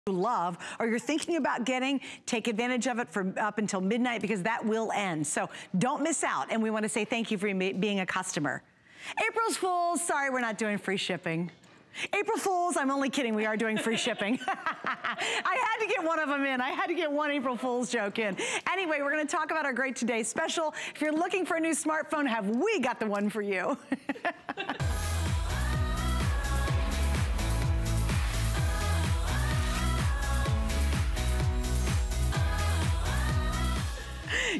love or you're thinking about getting, take advantage of it for up until midnight because that will end. So don't miss out. And we want to say thank you for being a customer. April's Fools, sorry we're not doing free shipping. April Fools, I'm only kidding, we are doing free shipping. I had to get one of them in. I had to get one April Fool's joke in. Anyway, we're gonna talk about our great Today Special. If you're looking for a new smartphone, have we got the one for you?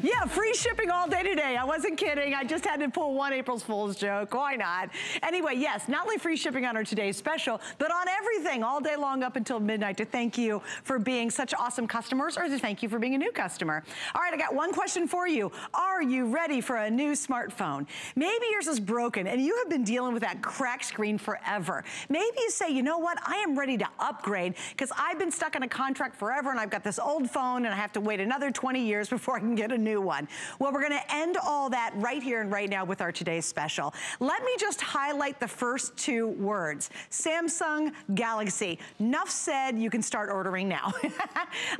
Yeah, free shipping all day today. I wasn't kidding. I just had to pull one April Fool's joke. Why not? Anyway, yes, not only free shipping on our Today's Special, but on everything all day long up until midnight to thank you for being such awesome customers or to thank you for being a new customer. All right, I got one question for you. Are you ready for a new smartphone? Maybe yours is broken and you have been dealing with that cracked screen forever. Maybe you say, you know what? I am ready to upgrade because I've been stuck in a contract forever and I've got this old phone and I have to wait another 20 years before I can get a new one. Well, we're gonna end all that right here and right now with our Today's Special. Let me just highlight the first two words. Samsung Galaxy. Enough said, you can start ordering now.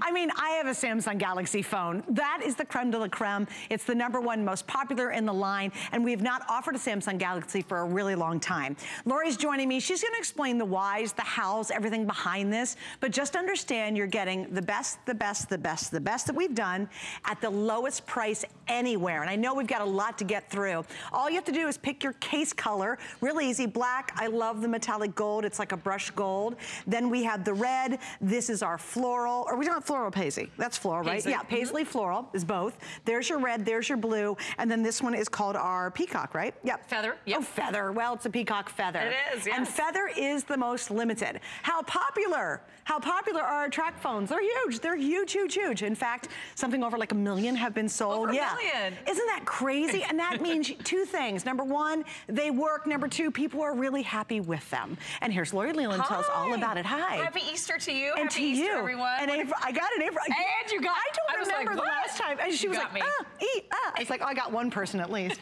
I mean, I have a Samsung Galaxy phone. That is the creme de la creme. It's the #1 most popular in the line, and we've not offered a Samsung Galaxy for a really long time. Lori's joining me. She's gonna explain the whys, the hows, everything behind this, but just understand you're getting the best, the best, the best, the best that we've done at the lowest price anywhere. And I know we've got a lot to get through. All you have to do is pick your case color. Really easy. Black. I love the metallic gold. It's like a brushed gold. Then we have the red. This is our floral. Or we don't have Floral Paisley. That's floral, right? Yeah, Paisley floral is both. There's your red. There's your blue. And then this one is called our peacock, right? Yep. Feather. Yep. Oh, feather. Well, it's a peacock feather. It is, yes. And feather is the most limited. How popular are our track phones? They're huge. They're huge, huge, huge. In fact, something over like 1 million have been sold. Over 1 million. Isn't that crazy? And that means two things. #1, they work. #2, people are really happy with them. And here's Lori Leland to tell us all about it. Hi. Happy Easter to you. And Happy to Easter, you. everyone. And April, I got it, April. And you got I don't remember the last time. And she was like, me. I was like, oh, I got one person at least.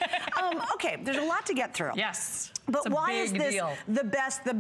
Okay, there's a lot to get through. Yes. But why is this deal. the best, the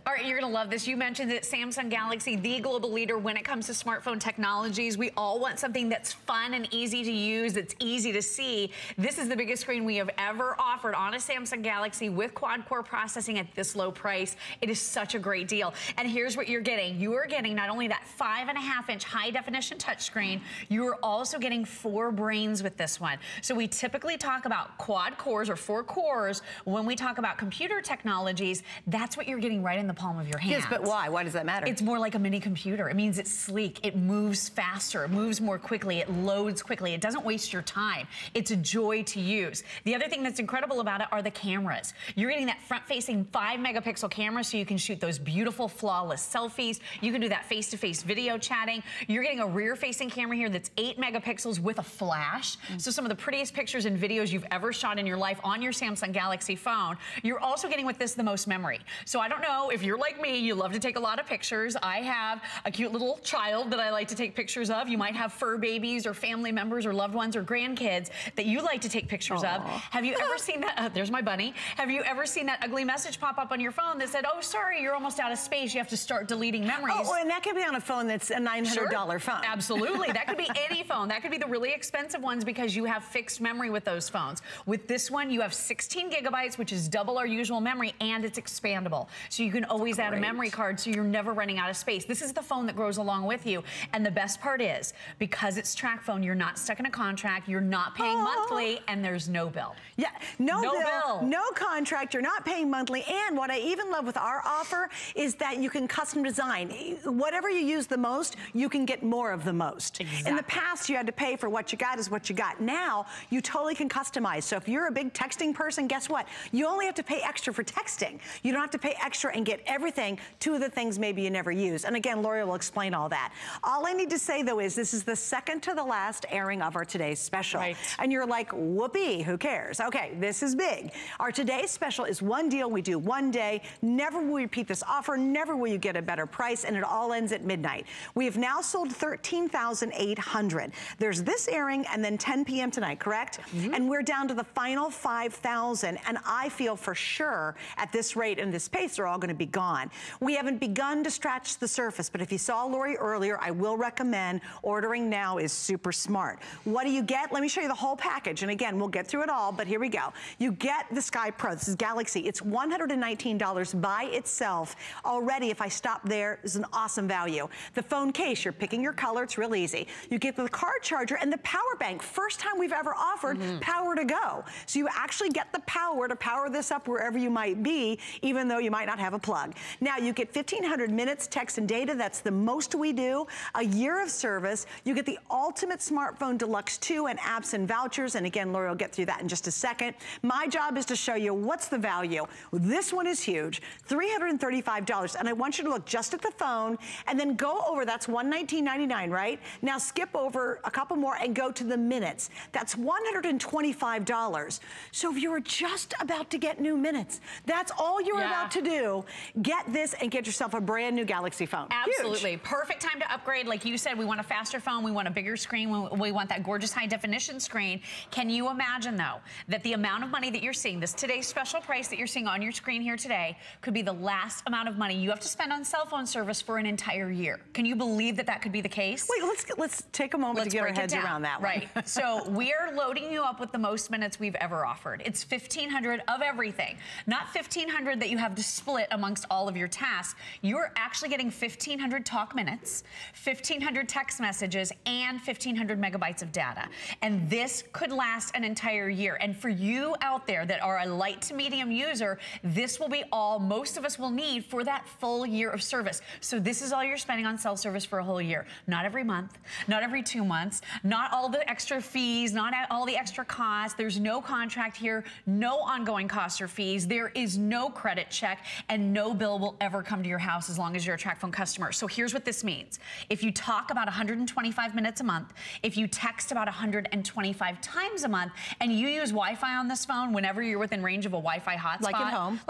All right, you're gonna love this. You mentioned it, Samsung Galaxy, the global leader when it comes to smartphone technologies. We all want something that's fun and easy to use, that's easy to see. This is the biggest screen we have ever offered on a Samsung Galaxy with quad-core processing at this low price. It is such a great deal. And here's what you're getting. You are getting not only that 5.5-inch high-definition touchscreen, you are also getting 4 brains with this one. So we typically talk about quad cores or 4 cores when we talk about computer technologies. That's what you're getting right in the palm of your hand. Yes, but why? Why does that matter? It's more like a mini computer. It means it's sleek. It moves faster. It moves more quickly. It loads quickly. It doesn't waste your time. It's a joy to use. The other thing that's incredible about it are the cameras. You're getting that front-facing 5-megapixel camera so you can shoot those beautiful, flawless selfies. You can do that face-to-face video chatting. You're getting a rear-facing camera here that's 8 megapixels with a flash. So some of the prettiest pictures and videos you've ever shot in your life on your Samsung Galaxy phone. You're also getting with this the most memory. So I don't know if you're like me, you love to take a lot of pictures. I have a cute little child that I like to take pictures of. You might have fur babies or family members or loved ones or grandkids that you like to take pictures of. Have you ever seen that? There's my bunny. Have you ever seen that ugly message pop up on your phone that said, oh, sorry, you're almost out of space. You have to start deleting memories. Oh, and that could be on a phone that's a $900 phone. Absolutely. That could be any phone. That could be the really expensive ones because you have fixed memory with those phones. With this one, you have 16 gigabytes, which is double our usual memory, and it's expandable. So you can always add a memory card so you're never running out of space. This is the phone that grows along with you. And the best part is, because it's Tracfone, you're not stuck in a contract, you're not paying monthly, and there's no bill. Yeah, no bill, no contract, you're not paying monthly. And what I even love with our offer is that you can custom design. Whatever you use the most, you can get more of the most. Exactly. In the past, you had to pay for what you got is what you got. Now, you totally can customize. So if you're a big texting person, guess what? You only have to pay extra for texting. You don't have to pay extra and get everything, 2 of the things maybe you never use. And again, Lori will explain all that. All I need to say though is this is the second to the last airing of our Today's Special. Right. And you're like, whoopee, who cares? Okay, this is big. Our Today's Special is one deal we do one day. Never will we repeat this offer. Never will you get a better price, and it all ends at midnight. We have now sold 13,000 4,800. There's this airing and then 10 p.m. tonight, correct? And we're down to the final 5,000, and I feel for sure at this rate and this pace, they're all gonna be gone. We haven't begun to scratch the surface, but if you saw Lori earlier, I will recommend ordering now is super smart. What do you get? Let me show you the whole package, and again, we'll get through it all, but here we go. You get the Sky Pro, this is Galaxy. It's $119 by itself. Already, if I stop there, is an awesome value. The phone case, you're picking your color, it's real easy. You get the car charger and the power bank. First time we've ever offered power to go. So you actually get the power to power this up wherever you might be, even though you might not have a plug. Now you get 1,500 minutes, text and data. That's the most we do. A year of service. You get the ultimate smartphone deluxe 2 and apps and vouchers. And again, Lori will get through that in just a second. My job is to show you what's the value. This one is huge, $335. And I want you to look just at the phone and then go over, that's $119.99, right? Now skip over a couple more and go to the minutes. That's $125. So if you were just about to get new minutes, that's all you're about to do. Get this and get yourself a brand new Galaxy phone. Absolutely. Huge. Perfect time to upgrade. Like you said, we want a faster phone. We want a bigger screen. We want that gorgeous high definition screen. Can you imagine though, that the amount of money that you're seeing, this today's special price that you're seeing on your screen here today, could be the last amount of money you have to spend on cell phone service for an entire year. Can you believe that that could be the case? Wait, let's take a moment to get our heads around that one. Right. So we're loading you up with the most minutes we've ever offered. It's 1,500 of everything. Not 1,500 that you have to split amongst all of your tasks. You're actually getting 1,500 talk minutes, 1,500 text messages, and 1,500 megabytes of data. And this could last an entire year. And for you out there that are a light to medium user, this will be all most of us will need for that full year of service. So this is all you're spending on cell service for a whole year. Not every month, not every 2 months, not all the extra fees, not all the extra costs. There's no contract here, no ongoing costs or fees. There is no credit check, and no bill will ever come to your house as long as you're a Tracfone customer. So here's what this means. If you talk about 125 minutes a month, if you text about 125 times a month, and you use Wi-Fi on this phone whenever you're within range of a Wi-Fi hotspot, like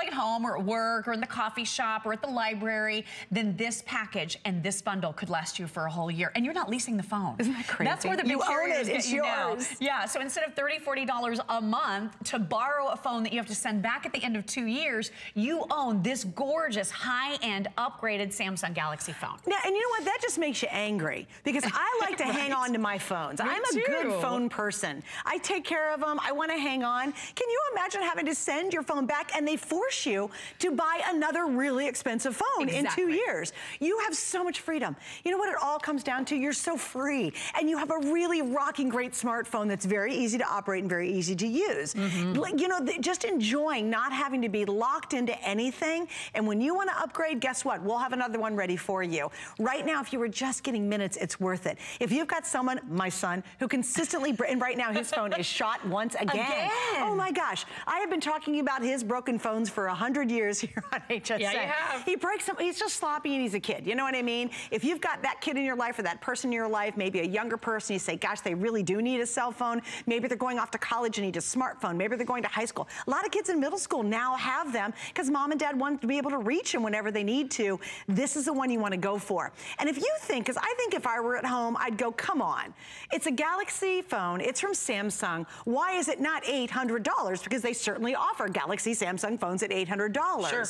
at home, or at work, or in the coffee shop, or at the library, then this package and this bundle could last you for a whole year. And you're not leasing the phone. Isn't that crazy? That's where the big carriers get you now. Yours. Yeah, so instead of $30, $40 a month to borrow a phone that you have to send back at the end of 2 years, you own this gorgeous, high-end, upgraded Samsung Galaxy phone. Now, and you know what? That just makes you angry, because I like to hang on to my phones. I'm a good phone person. I take care of them. I want to hang on. Can you imagine having to send your phone back and they force you to buy another really expensive phone in 2 years? You have so much freedom. You know what it all comes down to? You're so free, and you have a really rocking great smartphone that's very easy to operate and very easy to use. You know, just enjoying not having to be locked into anything. And when you want to upgrade, guess what? We'll have another one ready for you. Right now, if you were just getting minutes, it's worth it. If you've got someone, my son, who consistently, and right now his phone is shot once again. Oh my gosh. I have been talking about his broken phones for 100 years here on HSN. Yeah, you have. He breaks them, he's just sloppy and he's a kid. You know what I mean? If you've got that kid in your life or that person in your life, maybe a younger person, you say, gosh, they really do need a cell phone. Maybe they're going off to college and need a smartphone. Maybe they're going to high school. A lot of kids in middle school now have them because mom and dad want to be able to reach them whenever they need to. This is the one you want to go for. And if you think, because I think if I were at home, I'd go, come on. It's a Galaxy phone. It's from Samsung. Why is it not $800? Because they certainly offer Galaxy Samsung phones at $800. Sure.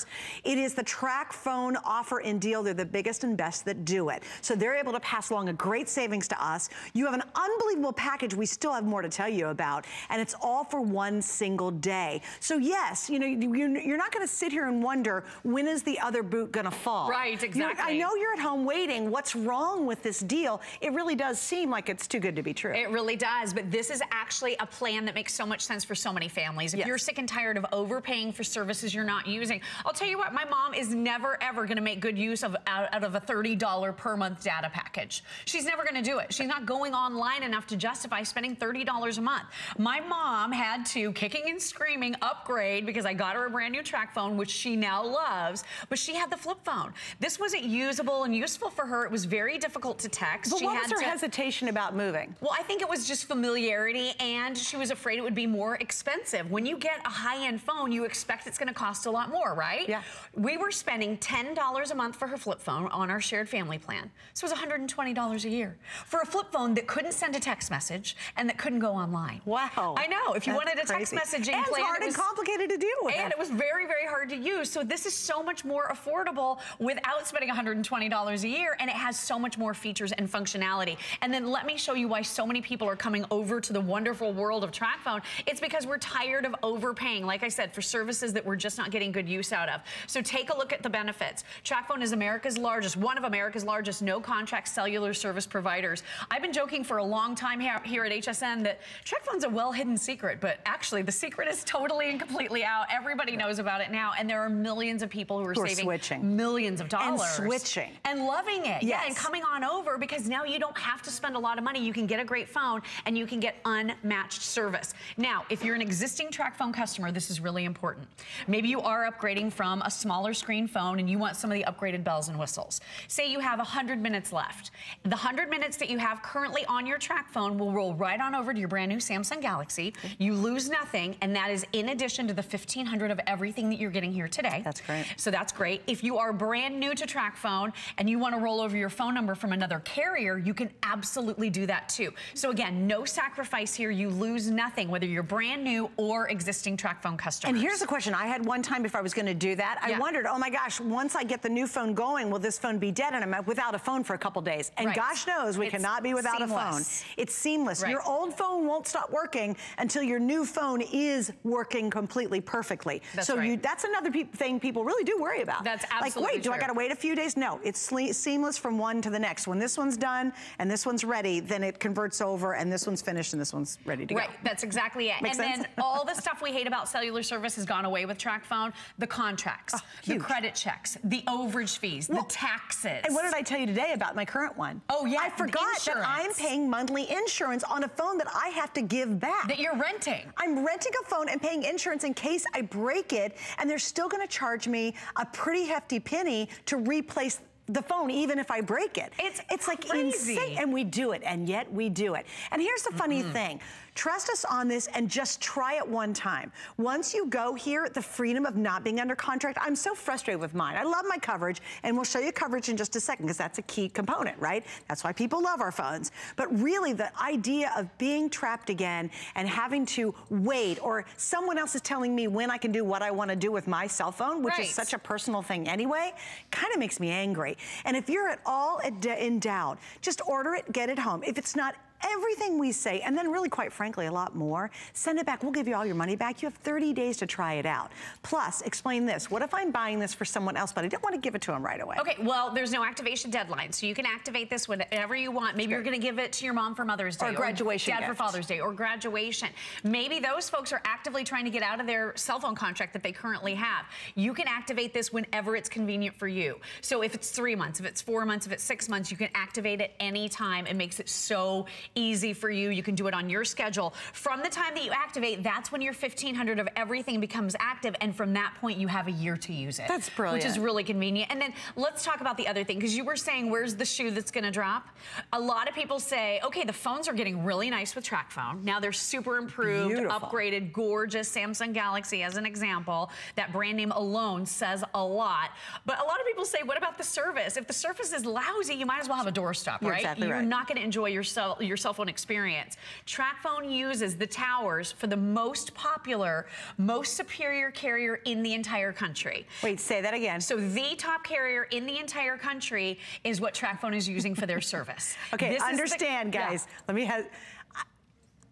It is the Tracfone offer and deal. They're the biggest and best that do it. So they're able to pass along a great savings to us. You have an unbelievable package we still have more to tell you about, and it's all for one single day. So yes, you know, you're not going to sit here and wonder, when is the other boot going to fall? Right, exactly. I know you're at home waiting. What's wrong with this deal? It really does seem like it's too good to be true. It really does, but this is actually a plan that makes so much sense for so many families. If you're sick and tired of overpaying for services you're not using, I'll tell you what, my mom is never ever going to make good use of out of a $30 per month data package. She's never going to do it. She's not going online enough to justify spending $30 a month. My mom had to, kicking and screaming, upgrade because I got her a brand new Tracfone, which she now loves, but she had the flip phone. This wasn't usable and useful for her. It was very difficult to text. But what was her hesitation about moving? Well, I think it was just familiarity, and she was afraid it would be more expensive. When you get a high-end phone, you expect it's going to cost a lot more, right? Yeah. We were spending $10 a month for her flip phone on our shared family plan. So it was $120 $120 a year for a flip phone that couldn't send a text message and that couldn't go online. Wow. I know. If you wanted a text messaging and plan, hard and complicated to deal with. And it was very, very hard to use. So this is so much more affordable without spending $120 a year, and it has so much more features and functionality. And then let me show you why so many people are coming over to the wonderful world of Tracfone. It's because we're tired of overpaying, like I said, for services that we're just not getting good use out of. So take a look at the benefits. Tracfone is America's largest, one of America's largest no-contract cellular service providers. I've been joking for a long time here at HSN that Tracfone's a well-hidden secret, but actually the secret is totally and completely out. Everybody knows about it now, and there are millions of people who are saving millions of dollars. And switching. And loving it. Yes. Yeah, and coming on over because now you don't have to spend a lot of money. You can get a great phone and you can get unmatched service. Now, if you're an existing Tracfone customer, this is really important. Maybe you are upgrading from a smaller screen phone and you want some of the upgraded bells and whistles. Say you have 100 minutes left. The 100 minutes that you have currently on your Tracfone will roll right on over to your brand new Samsung Galaxy. You lose nothing, and that is in addition to the $1,500 of everything that you're getting here today. That's great. So that's great. If you are brand new to Tracfone and you want to roll over your phone number from another carrier, you can absolutely do that too. So again, no sacrifice here. You lose nothing, whether you're brand new or existing Tracfone customers. And here's a question I had one time before I was going to do that. I wondered, oh my gosh, once I get the new phone going, will this phone be dead? And I'm without a phone for a couple days. And gosh knows we cannot be without a phone. It's seamless. Your old phone won't stop working until your new phone is working completely perfectly. That's that's another thing people really do worry about. That's absolutely like, wait, do I got to wait a few days? No, it's seamless from one to the next. When this one's done and this one's ready, then it converts over and this one's finished and this one's ready to go. Right, that's exactly it. Makes sense? Then all the stuff we hate about cellular service has gone away with Tracfone. The contracts, the credit checks, the overage fees, the taxes. And what did I tell you today about my current one? Oh yeah, I forgot that I'm paying monthly insurance on a phone that I have to give back. That you're renting. I'm renting a phone and paying insurance in case I break it, and they're still going to charge me a pretty hefty penny to replace the phone, even if I break it. It's like insane, and we do it, and yet we do it. And here's the funny thing. Trust us on this and just try it one time. Once you go here, the freedom of not being under contract, I'm so frustrated with mine. I love my coverage, and we'll show you coverage in just a second because that's a key component, right? That's why people love our phones. But really, the idea of being trapped again and having to wait, or someone else is telling me when I can do what I want to do with my cell phone, which is such a personal thing anyway, kind of makes me angry. And if you're at all in doubt, just order it, get it home. If it's not everything we say, and then really, quite frankly, a lot more, send it back. We'll give you all your money back. You have 30 days to try it out. Plus, explain this. What if I'm buying this for someone else, but I don't want to give it to them right away? Okay, well, there's no activation deadline, so you can activate this whenever you want. Maybe you're going to give it to your mom for Mother's Day. Or graduation Dad gift. For Father's Day, or graduation. Maybe those folks are actively trying to get out of their cell phone contract that they currently have. You can activate this whenever it's convenient for you. So if it's 3 months, if it's 4 months, if it's 6 months, you can activate it anytime. It makes it so easy for you. You can do it on your schedule. From the time that you activate, that's when your $1,500 of everything becomes active, and from that point, you have a year to use it. That's brilliant. Which is really convenient. And then let's talk about the other thing, because you were saying, where's the shoe that's going to drop? A lot of people say, okay, the phones are getting really nice with Tracfone. Now they're super improved, upgraded, gorgeous. Samsung Galaxy, as an example. That brand name alone says a lot. But a lot of people say, what about the service? If the service is lousy, you might as well have a doorstop, right? Exactly You're not going to enjoy your cell phone experience. Tracfone uses the towers for the most popular, most superior carrier in the entire country. Wait, say that again. So the top carrier in the entire country is what Tracfone is using for their service. Okay, understand, guys. Let me have...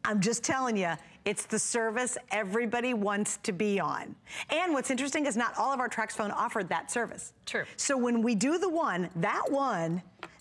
I'm just telling you, it's the service everybody wants to be on. And what's interesting is not all of our Tracfone offered that service. True. So when we do the one,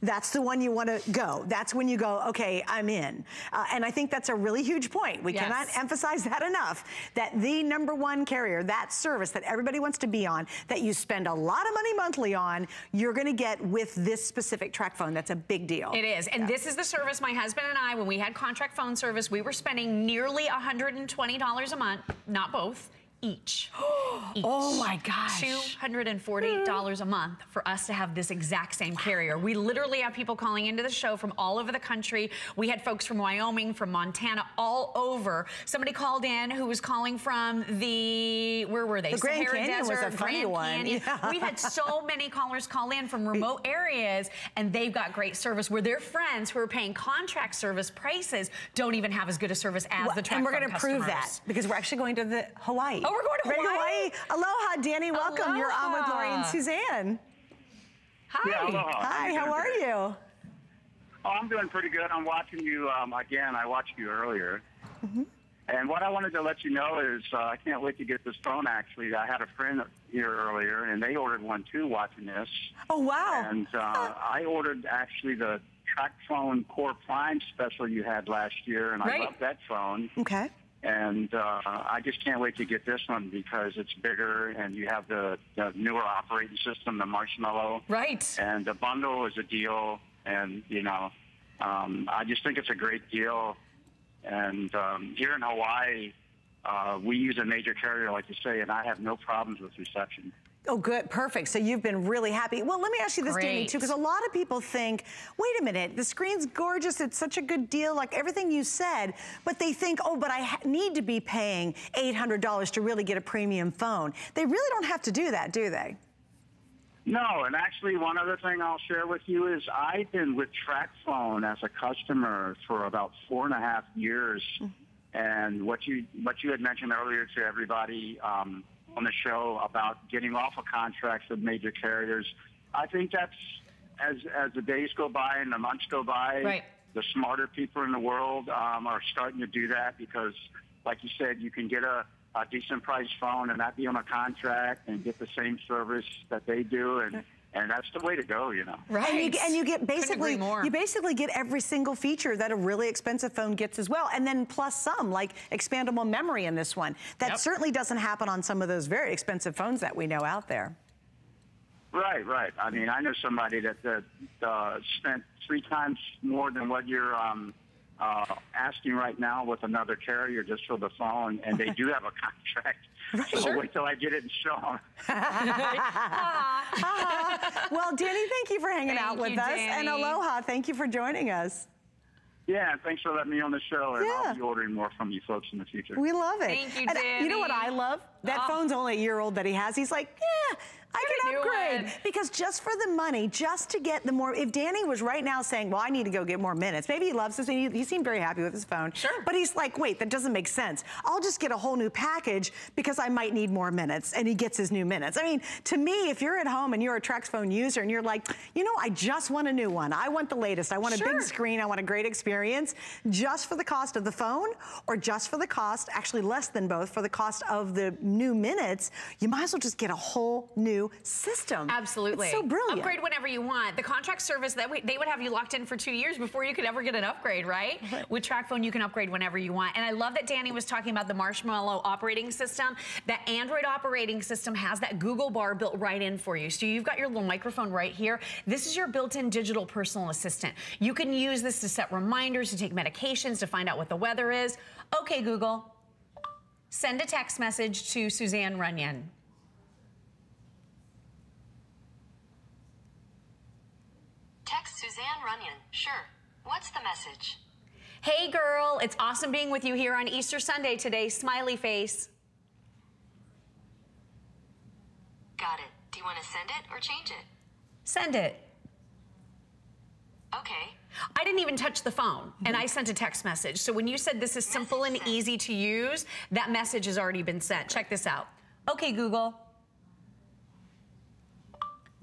that's the one you want to go. That's when you go, okay, I'm in. And I think that's a really huge point. We cannot emphasize that enough, that the #1 carrier, that service that everybody wants to be on, that you spend a lot of money monthly on, you're going to get with this specific Tracfone. That's a big deal. It is. And this is the service my husband and I, when we had contract phone service, we were spending nearly $120 a month, not both, each. Oh my gosh. $240 a month for us to have this exact same carrier. We literally have people calling into the show from all over the country. We had folks from Wyoming, from Montana, all over. Somebody called in who was calling from the, where were they? The Grand Sahara Canyon Desert, was a funny Grand one. Canyon. Yeah. We've had so many callers call in from remote areas, and they've got great service where their friends who are paying contract service prices don't even have as good a service as the Tracfone. And we're going to prove that because we're actually going to the Hawaii. Oh, we're going to Hawaii? Aloha, Danny. Welcome. Aloha. You're on with Lori and Suzanne. Hi. Yeah, aloha. Hi. How are you? Oh, I'm doing pretty good. I'm watching you again. I watched you earlier. And what I wanted to let you know is I can't wait to get this phone, actually. I had a friend here earlier, and they ordered one, too, watching this. Oh, wow. And I ordered, actually, the Tracfone Core Prime special you had last year, and I love that phone. Okay. And I just can't wait to get this one because it's bigger, and you have the newer operating system, the Marshmallow. Right. And the bundle is a deal, and, you know, I just think it's a great deal. And here in Hawaii, we use a major carrier, like you say, and I have no problems with reception. Oh, good. Perfect. So you've been really happy. Well, let me ask you this, Danny, too, because a lot of people think, wait a minute, the screen's gorgeous. It's such a good deal, like everything you said. But they think, oh, but I need to be paying $800 to really get a premium phone. They really don't have to do that, do they? No, and actually one other thing I'll share with you is I've been with Tracfone as a customer for about 4.5 years. And what you had mentioned earlier to everybody on the show about getting off of contracts with major carriers, I think that's, as the days go by and the months go by, the smarter people in the world are starting to do that because, like you said, you can get a decent price phone and not be on a contract and get the same service that they do, and that's the way to go, you know. Right. And you get basically get every single feature that a really expensive phone gets as well, and then plus some, like expandable memory in this one. That certainly doesn't happen on some of those very expensive phones that we know out there. Right, right. I mean, I know somebody that spent 3 times more than what you're asking right now with another carrier just for the phone, and they do have a contract. So wait till I get it and show them. Well, Danny, thank you for hanging out with us. Danny. And aloha, thank you for joining us. Yeah, thanks for letting me on the show, and I'll be ordering more from you folks in the future. We love it. Thank you, and Danny. You know what I love? That phone's only a year old that he has. He's like, yeah, I can upgrade. Because just for the money, just to get the more, if Danny was right now saying, well, I need to go get more minutes, maybe he loves this, and he seemed very happy with his phone. But he's like, wait, that doesn't make sense. I'll just get a whole new package because I might need more minutes, and he gets his new minutes. I mean, to me, if you're at home and you're a Tracfone user and you're like, you know, I just want a new one. I want the latest. I want a big screen. I want a great experience. Just for the cost of the phone, or just for the cost, actually less than both, for the cost of the new minutes, you might as well just get a whole new system. Absolutely. It's so brilliant. Upgrade whenever you want. The contract service, they would have you locked in for 2 years before you could ever get an upgrade, right? With Tracfone, you can upgrade whenever you want. And I love that Danny was talking about the Marshmallow operating system. That Android operating system has that Google bar built right in for you. So you've got your little microphone right here. This is your built-in digital personal assistant. You can use this to set reminders, to take medications, to find out what the weather is. Okay, Google, send a text message to Suzanne Runyon. Text Suzanne Runyon. Sure. What's the message? Hey girl, it's awesome being with you here on Easter Sunday today. Smiley face. Got it. Do you want to send it or change it? Send it. Okay. I didn't even touch the phone, and I sent a text message. So when you said this is simple and easy to use, that message has already been sent. Check this out. Okay, Google.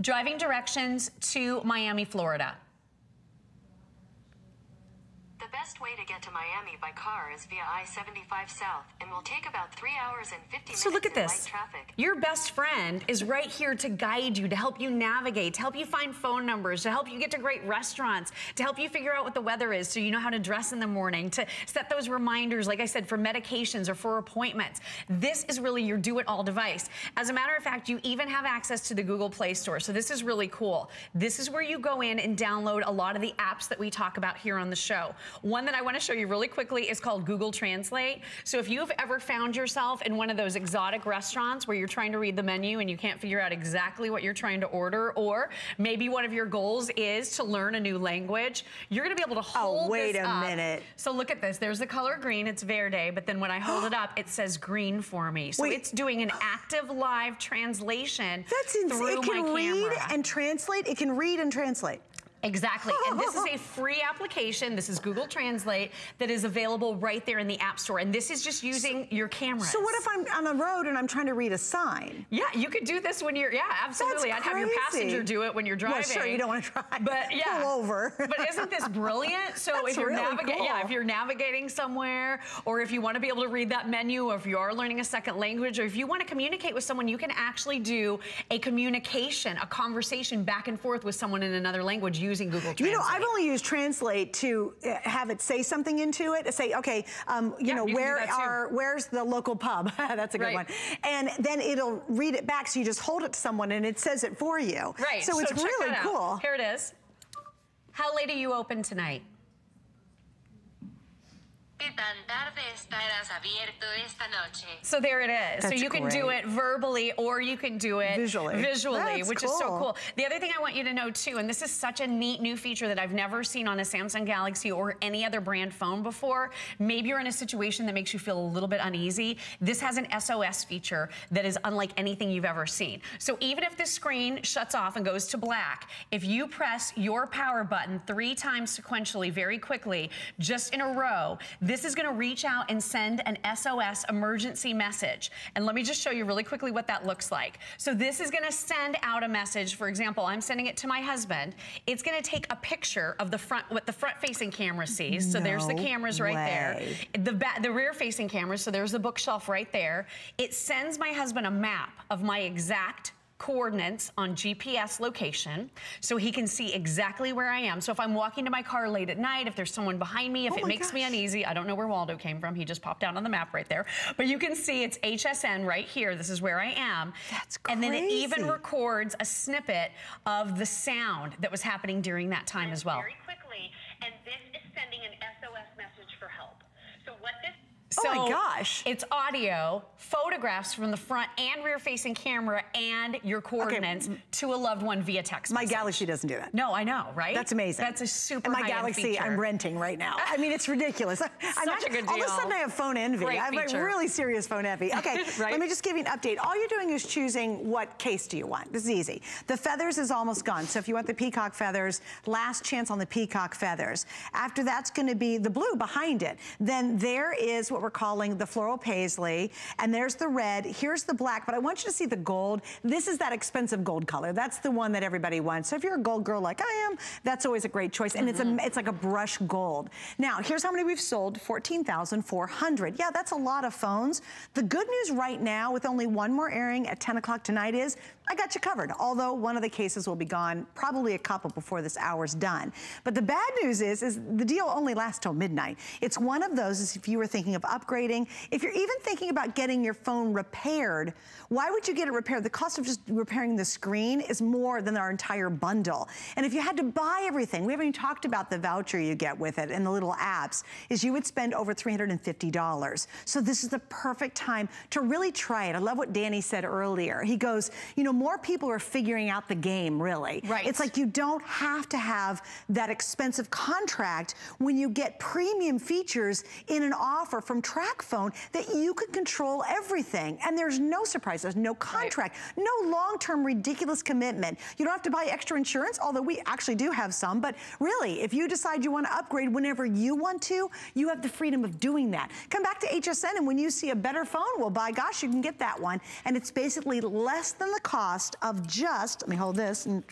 Driving directions to Miami, Florida. The best way to get to Miami by car is via I-75 South and will take about 3 hours and 50 minutes so look at in this. light traffic. Your best friend is right here to guide you, to help you navigate, to help you find phone numbers, to help you get to great restaurants, to help you figure out what the weather is so you know how to dress in the morning, to set those reminders, like I said, for medications or for appointments. This is really your do-it-all device. As a matter of fact, you even have access to the Google Play Store, so this is really cool. This is where you go in and download a lot of the apps that we talk about here on the show. One that I want to show you really quickly is called Google Translate. So if you've ever found yourself in one of those exotic restaurants where you're trying to read the menu and you can't figure out exactly what you're trying to order, or maybe one of your goals is to learn a new language, you're going to be able to hold wait this a up. minute. So look at this. There's the color green. It's verde, but then when I hold it up, it says green for me. So it's doing an active live translation through my camera. It can read and translate. It can read and translate. Exactly, and this is a free application. This is Google Translate that is available right there in the App Store, and this is just using your camera. So what if I'm on the road and I'm trying to read a sign? Yeah, you could do this when you're, absolutely. That's I'd have your passenger do it when you're driving. Well, sure, you don't want to drive. But yeah. Pull over. But isn't this brilliant? So if you're really cool. if you're navigating somewhere, or if you want to be able to read that menu, or if you are learning a second language, or if you want to communicate with someone, you can actually do a communication, a conversation back and forth with someone in another language using Google Translate. You know, I've only used Translate to have it say something into it. Say, okay, you know, where's the local pub? That's a good one. And then it'll read it back, so you just hold it to someone and it says it for you. Right. So it's really cool. Here it is. How late are you open tonight? So there it is. That's so you can do it verbally, or you can do it visually, which is so cool. The other thing I want you to know too, and this is such a neat new feature that I've never seen on a Samsung Galaxy or any other brand phone before. Maybe you're in a situation that makes you feel a little bit uneasy. This has an SOS feature that is unlike anything you've ever seen. So even if this screen shuts off and goes to black, if you press your power button 3 times sequentially very quickly, just in a row, this is going to reach out and send an SOS emergency message. And let me just show you really quickly what that looks like. So this is going to send out a message. For example, I'm sending it to my husband. It's going to take a picture of the front, what the front-facing camera sees. So there's the cameras right there. The rear-facing cameras, so there's the bookshelf right there. It sends my husband a map of my exact coordinates on GPS location, so he can see exactly where I am. So if I'm walking to my car late at night, if there's someone behind me, if it makes me uneasy, I don't know where Waldo came from. He just popped out on the map right there. But you can see it's HSN right here. This is where I am. That's crazy. And then it even records a snippet of the sound that was happening during that time as well. Very quickly, and this is sending an SOS message for help. So what this So oh my gosh. It's audio, photographs from the front and rear facing camera, and your coordinates to a loved one via text message. My Galaxy doesn't do that. No, I know, right? That's amazing. That's a super And my high-end Galaxy feature. I'm renting right now. I mean, it's ridiculous. Such a good deal. All of a sudden I have phone envy. Great I have like feature. really serious phone envy. Okay, Right. let me just give you an update. All you're doing is choosing what case do you want. This is easy. The feathers is almost gone. So if you want the peacock feathers, last chance on the peacock feathers. After that's going to be the blue behind it. Then there is what we're calling the Floral Paisley, and there's the red. Here's the black, but I want you to see the gold. This is that expensive gold color. That's the one that everybody wants. So if you're a gold girl like I am, that's always a great choice. And it's like a brush gold. Now, here's how many we've sold, 14,400. Yeah, that's a lot of phones. The good news right now, with only one more airing at 10 o'clock tonight, is I got you covered. Although one of the cases will be gone, probably a couple before this hour's done. But the bad news is the deal only lasts till midnight. It's one of those, is if you were thinking of upgrading, if you're even thinking about getting your phone repaired, why would you get it repaired? The cost of just repairing the screen is more than our entire bundle. And if you had to buy everything, we haven't even talked about the voucher you get with it and the little apps, is you would spend over $350. So this is the perfect time to really try it. I love what Danny said earlier. He goes, you know, more people are figuring out the game, really. Right. It's like you don't have to have that expensive contract when you get premium features in an offer from Tracfone that you can control everything. And there's no surprises, no contract, no long-term ridiculous commitment. You don't have to buy extra insurance, although we actually do have some. But really, if you decide you want to upgrade whenever you want to, you have the freedom of doing that. Come back to HSN, and when you see a better phone, well, by gosh, you can get that one. And it's basically less than the cost of just, let me hold this, and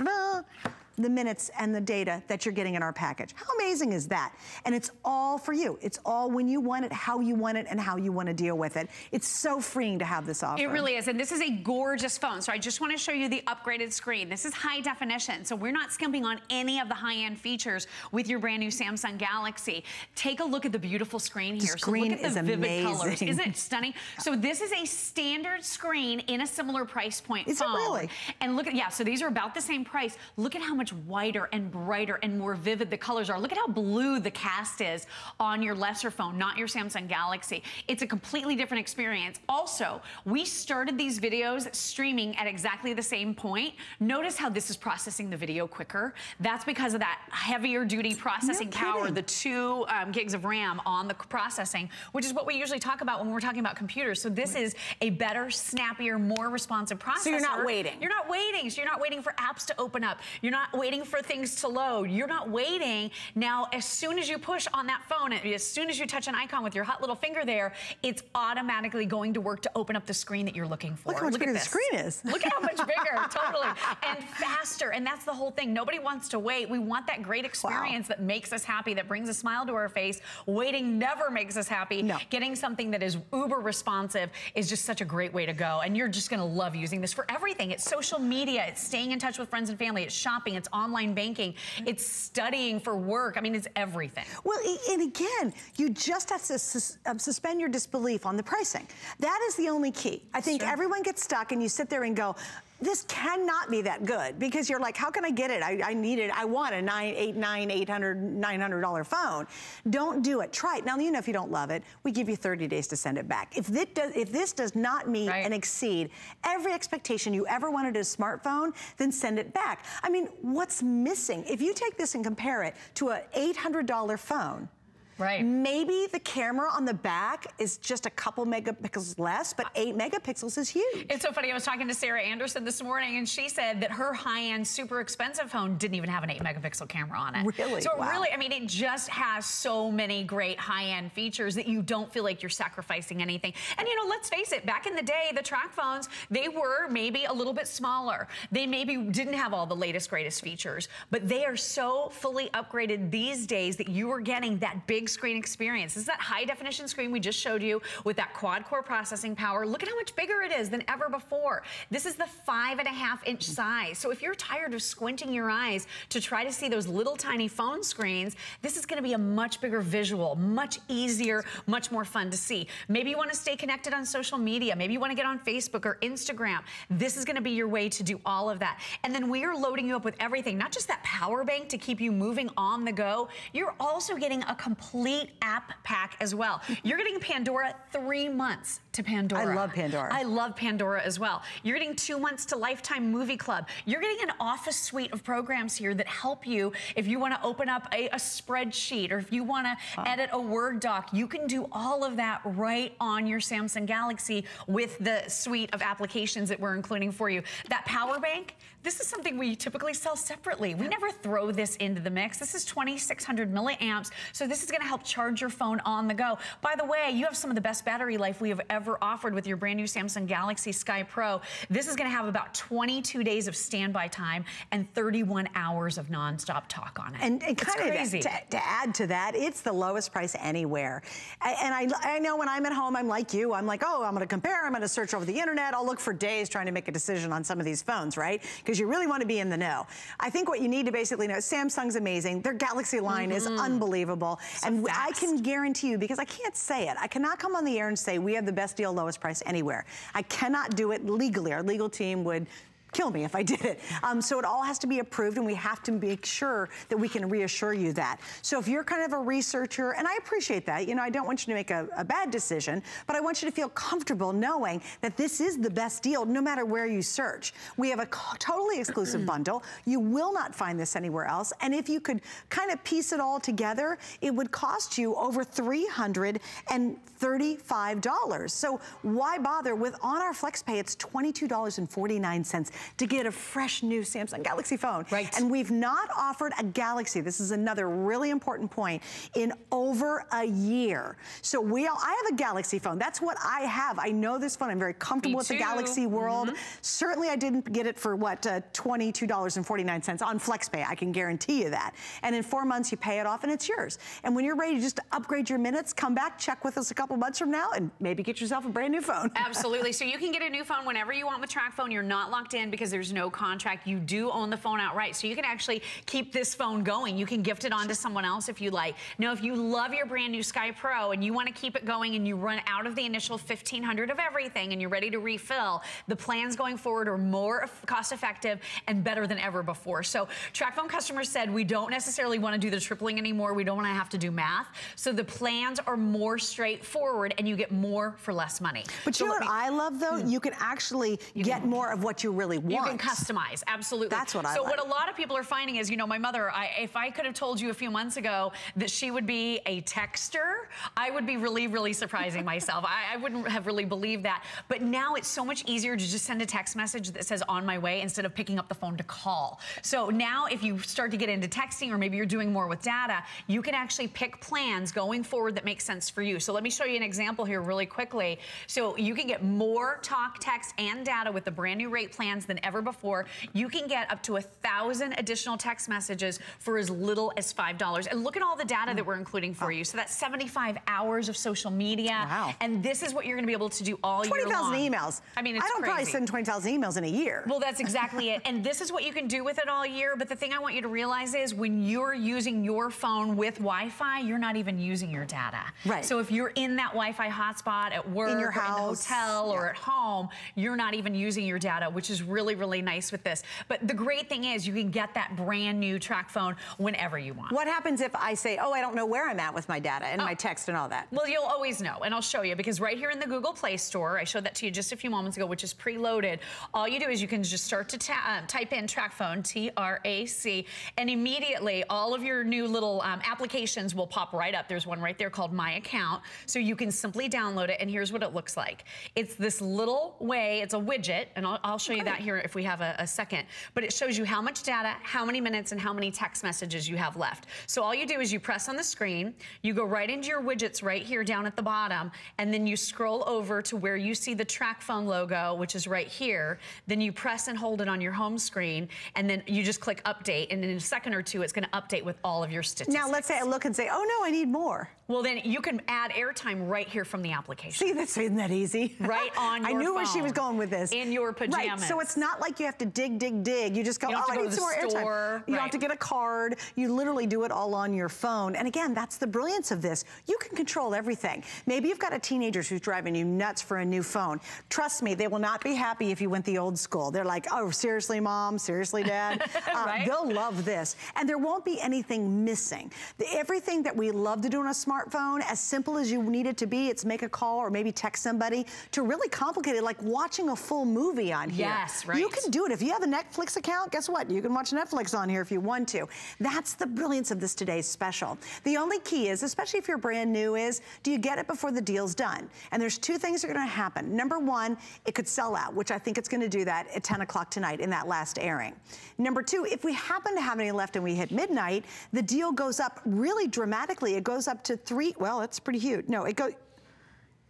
the minutes and the data that you're getting in our package. How amazing is that? And it's all for you. It's all when you want it, how you want it, and how you want to deal with it. It's so freeing to have this offer. It really is, and this is a gorgeous phone. So I just want to show you the upgraded screen. This is high definition, so we're not skimping on any of the high-end features with your brand new Samsung Galaxy. Take a look at the beautiful screen here. The screen so look at the is vivid amazing. colors. Isn't it stunning? So this is a standard screen in a similar price point phone. Is it really? And look at, yeah, so these are about the same price. Look at how much much whiter and brighter and more vivid the colors are. Look at how blue the cast is on your lesser phone, not your Samsung Galaxy. It's a completely different experience. Also, we started these videos streaming at exactly the same point. Notice how this is processing the video quicker. That's because of that heavier duty processing power, the 2 gigs of RAM on the processing, which is what we usually talk about when we're talking about computers. So this is a better, snappier, more responsive processor. So you're not waiting. You're not waiting. So you're not waiting for apps to open up. You're not waiting for things to load. You're not waiting. Now, as soon as you push on that phone, as soon as you touch an icon with your hot little finger there, it's automatically going to work to open up the screen that you're looking for. Look how much bigger the screen is. Look at how much bigger, totally. And faster. And that's the whole thing. Nobody wants to wait. We want that great experience that makes us happy, that brings a smile to our face. Waiting never makes us happy. No. Getting something that is uber responsive is just such a great way to go. And you're just going to love using this for everything. It's social media. It's staying in touch with friends and family. It's shopping. It's online banking. It's studying for work. I mean, it's everything. Well, and again, you just have to suspend your disbelief on the pricing. That is the only key. I think everyone gets stuck and you sit there and go, this cannot be that good, because you're like, how can I get it? I need it. I want a $900 phone. Don't do it. Try it. Now, you know, if you don't love it, we give you 30 days to send it back. If this does not meet and exceed every expectation you ever wanted a smartphone, then send it back. I mean, what's missing? If you take this and compare it to an $800 phone, maybe the camera on the back is just a couple megapixels less, but 8 megapixels is huge. It's so funny. I was talking to Sarah Anderson this morning, and she said that her high-end, super expensive phone didn't even have an 8 megapixel camera on it. Really? So really, I mean, it just has so many great high-end features that you don't feel like you're sacrificing anything. And you know, let's face it, back in the day, the Tracfones, they were maybe a little bit smaller. They maybe didn't have all the latest, greatest features, but they are so fully upgraded these days that you are getting that big screen experience. This is that high definition screen we just showed you with that quad core processing power. Look at how much bigger it is than ever before. This is the 5.5-inch size. So if you're tired of squinting your eyes to try to see those little tiny phone screens, this is going to be a much bigger visual, much easier, much more fun to see. Maybe you want to stay connected on social media. Maybe you want to get on Facebook or Instagram. This is going to be your way to do all of that. And then we are loading you up with everything, not just that power bank to keep you moving on the go. You're also getting a complete app pack as well. You're getting Pandora 3 months to Pandora. I love Pandora. I love Pandora as well. You're getting 2 months to Lifetime Movie Club. You're getting an office suite of programs here that help you if you want to open up a spreadsheet, or if you want to edit a Word doc. You can do all of that right on your Samsung Galaxy with the suite of applications that we're including for you. That power bank, this is something we typically sell separately. We never throw this into the mix. This is 2,600 milliamps, so this is going to help charge your phone on the go. By the way, you have some of the best battery life we have ever offered with your brand new Samsung Galaxy Sky Pro. This is going to have about 22 days of standby time and 31 hours of nonstop talk on it. And it's kind crazy. of to add to that, it's the lowest price anywhere. And I know when I'm at home, I'm like you. I'm like, oh, I'm going to compare. I'm going to search over the internet. I'll look for days trying to make a decision on some of these phones, right? Because you really want to be in the know. I think what you need to basically know, Samsung's amazing. Their Galaxy line is unbelievable. So and fast. I can guarantee you, because I can't say it, I cannot come on the air and say we have the best deal, lowest price anywhere. I cannot do it legally. Our legal team would kill me if I did it. So it all has to be approved, and we have to make sure that we can reassure you that. So if you're kind of a researcher, and I appreciate that, you know, I don't want you to make a bad decision, but I want you to feel comfortable knowing that this is the best deal no matter where you search. We have a totally exclusive bundle. You will not find this anywhere else. And if you could kind of piece it all together, it would cost you over $335. So why bother with, on our FlexPay, it's $22.49 to get a fresh new Samsung Galaxy phone. Right. And we've not offered a Galaxy, this is another really important point, in over a year. So I have a Galaxy phone. That's what I have. I know this phone. I'm very comfortable with the Galaxy world. Certainly I didn't get it for what, $22.49 on FlexPay. I can guarantee you that. And in 4 months you pay it off and it's yours. And when you're ready to just upgrade your minutes, come back, check with us a couple months from now, and maybe get yourself a brand new phone. Absolutely. So you can get a new phone whenever you want with Tracfone. You're not locked in because there's no contract. You do own the phone outright, so you can actually keep this phone going. You can gift it on to someone else if you like. Now, if you love your brand new Sky Pro and you want to keep it going and you run out of the initial $1,500 of everything and you're ready to refill, the plans going forward are more cost effective and better than ever before. So Tracfone customers said we don't necessarily want to do the tripling anymore. We don't want to have to do math. So the plans are more straightforward and you get more for less money. But so you know what I love though? You can actually get more of what you really want. You can customize, absolutely. That's what I like. So what a lot of people are finding is, you know, my mother, if I could have told you a few months ago that she would be a texter, I would be really, really surprising myself. I wouldn't have really believed that. But now it's so much easier to just send a text message that says on my way instead of picking up the phone to call. So now if you start to get into texting or maybe you're doing more with data, you can actually pick plans going forward that make sense for you. So let me show you an example here really quickly. So you can get more talk, text, and data with the brand new rate plans than ever before. You can get up to 1,000 additional text messages for as little as $5. And look at all the data that we're including for you. So that's 75 hours of social media. Wow. And this is what you're going to be able to do all year long. 20,000 emails. I mean, it's I don't crazy. probably send 20,000 emails in a year. Well, that's exactly it. And this is what you can do with it all year. But the thing I want you to realize is when you're using your phone with Wi-Fi, you're not even using your data. Right. So if you're in that Wi-Fi hotspot at work, in your or house, in the hotel, or at home, you're not even using your data, which is really, really nice with this. But the great thing is you can get that brand new Tracfone whenever you want. What happens if I say, oh, I don't know where I'm at with my data and my text and all that? Well, you'll always know, and I'll show you, because right here in the Google Play Store, I showed that to you just a few moments ago, which is preloaded. All you do is you can just start to type in Tracfone, T-R-A-C, and immediately all of your new little applications will pop right up. There's one right there called My Account, so you can simply download it, and here's what it looks like. It's this little way, it's a widget, and I'll show you that here if we have a second, but it shows you how much data, how many minutes, and how many text messages you have left. So all you do is you press on the screen, you go right into your widgets right here down at the bottom, and then you scroll over to where you see the Tracfone logo, which is right here. Then you press and hold it on your home screen, and then you just click update, and in a second or two, it's gonna update with all of your statistics. Now, let's say I look and say, oh no, I need more. Well, then you can add airtime right here from the application. See, isn't that easy? Right on your I knew phone, where she was going with this. In your pajamas. Right, so it's not like you have to dig. You just go, oh, I need some more airtime. You don't have to get a card. You literally do it all on your phone. And again, that's the brilliance of this. You can control everything. Maybe you've got a teenager who's driving you nuts for a new phone. Trust me, they will not be happy if you went the old school. They're like, oh, seriously, Mom? Seriously, Dad? Right? They'll love this. And there won't be anything missing. Everything that we love to do on a smartphone, as simple as you need it to be, it's make a call or maybe text somebody, to really complicated, like watching a full movie on here. Yes, right. You can do it. If you have a Netflix account, guess what? You can watch Netflix on here if you want to. That's the brilliance of this today's special. The only key is, especially if you're brand new, is do you get it before the deal's done? And there's two things that are gonna happen. Number one, it could sell out, which I think it's gonna do that at 10 o'clock tonight in that last airing. Number two, if we happen to have any left and we hit midnight, the deal goes up really dramatically. It goes up to well, it's pretty huge. No, it goes,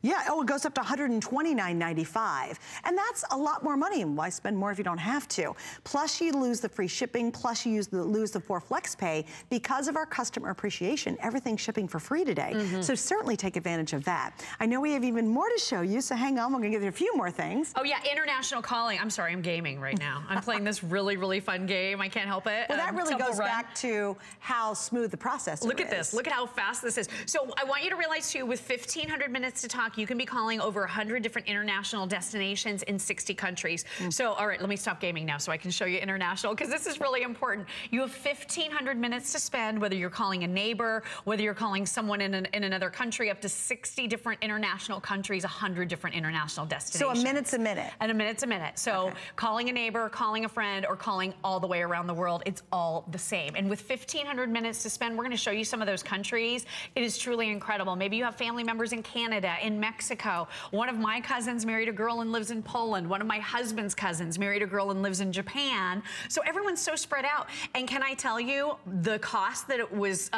yeah, oh, it goes up to $129.95. And that's a lot more money. Why spend more if you don't have to? Plus you lose the free shipping, plus you lose the 4 flex pay. Because of our customer appreciation, everything's shipping for free today. So certainly take advantage of that. I know we have even more to show you, so hang on, we're gonna give you a few more things. Oh yeah, international calling. I'm sorry, I'm gaming right now. I'm playing this really, really fun game. I can't help it. Well, that really goes back to how smooth the process is. Look at this, look at how fast this is. So I want you to realize too, with 1,500 minutes to talk, you can be calling over 100 different international destinations in 60 countries. So, all right, let me stop gaming now so I can show you international, because this is really important. You have 1,500 minutes to spend, whether you're calling a neighbor, whether you're calling someone in another country, up to 60 different international countries, 100 different international destinations. So a minute's a minute. And a minute's a minute. So calling a neighbor, calling a friend, or calling all the way around the world, it's all the same. And with 1,500 minutes to spend, we're gonna show you some of those countries. It is truly incredible. Maybe you have family members in Canada, in Mexico. One of my cousins married a girl and lives in Poland. One of my husband's cousins married a girl and lives in Japan. So everyone's so spread out. And can I tell you, the cost that it was,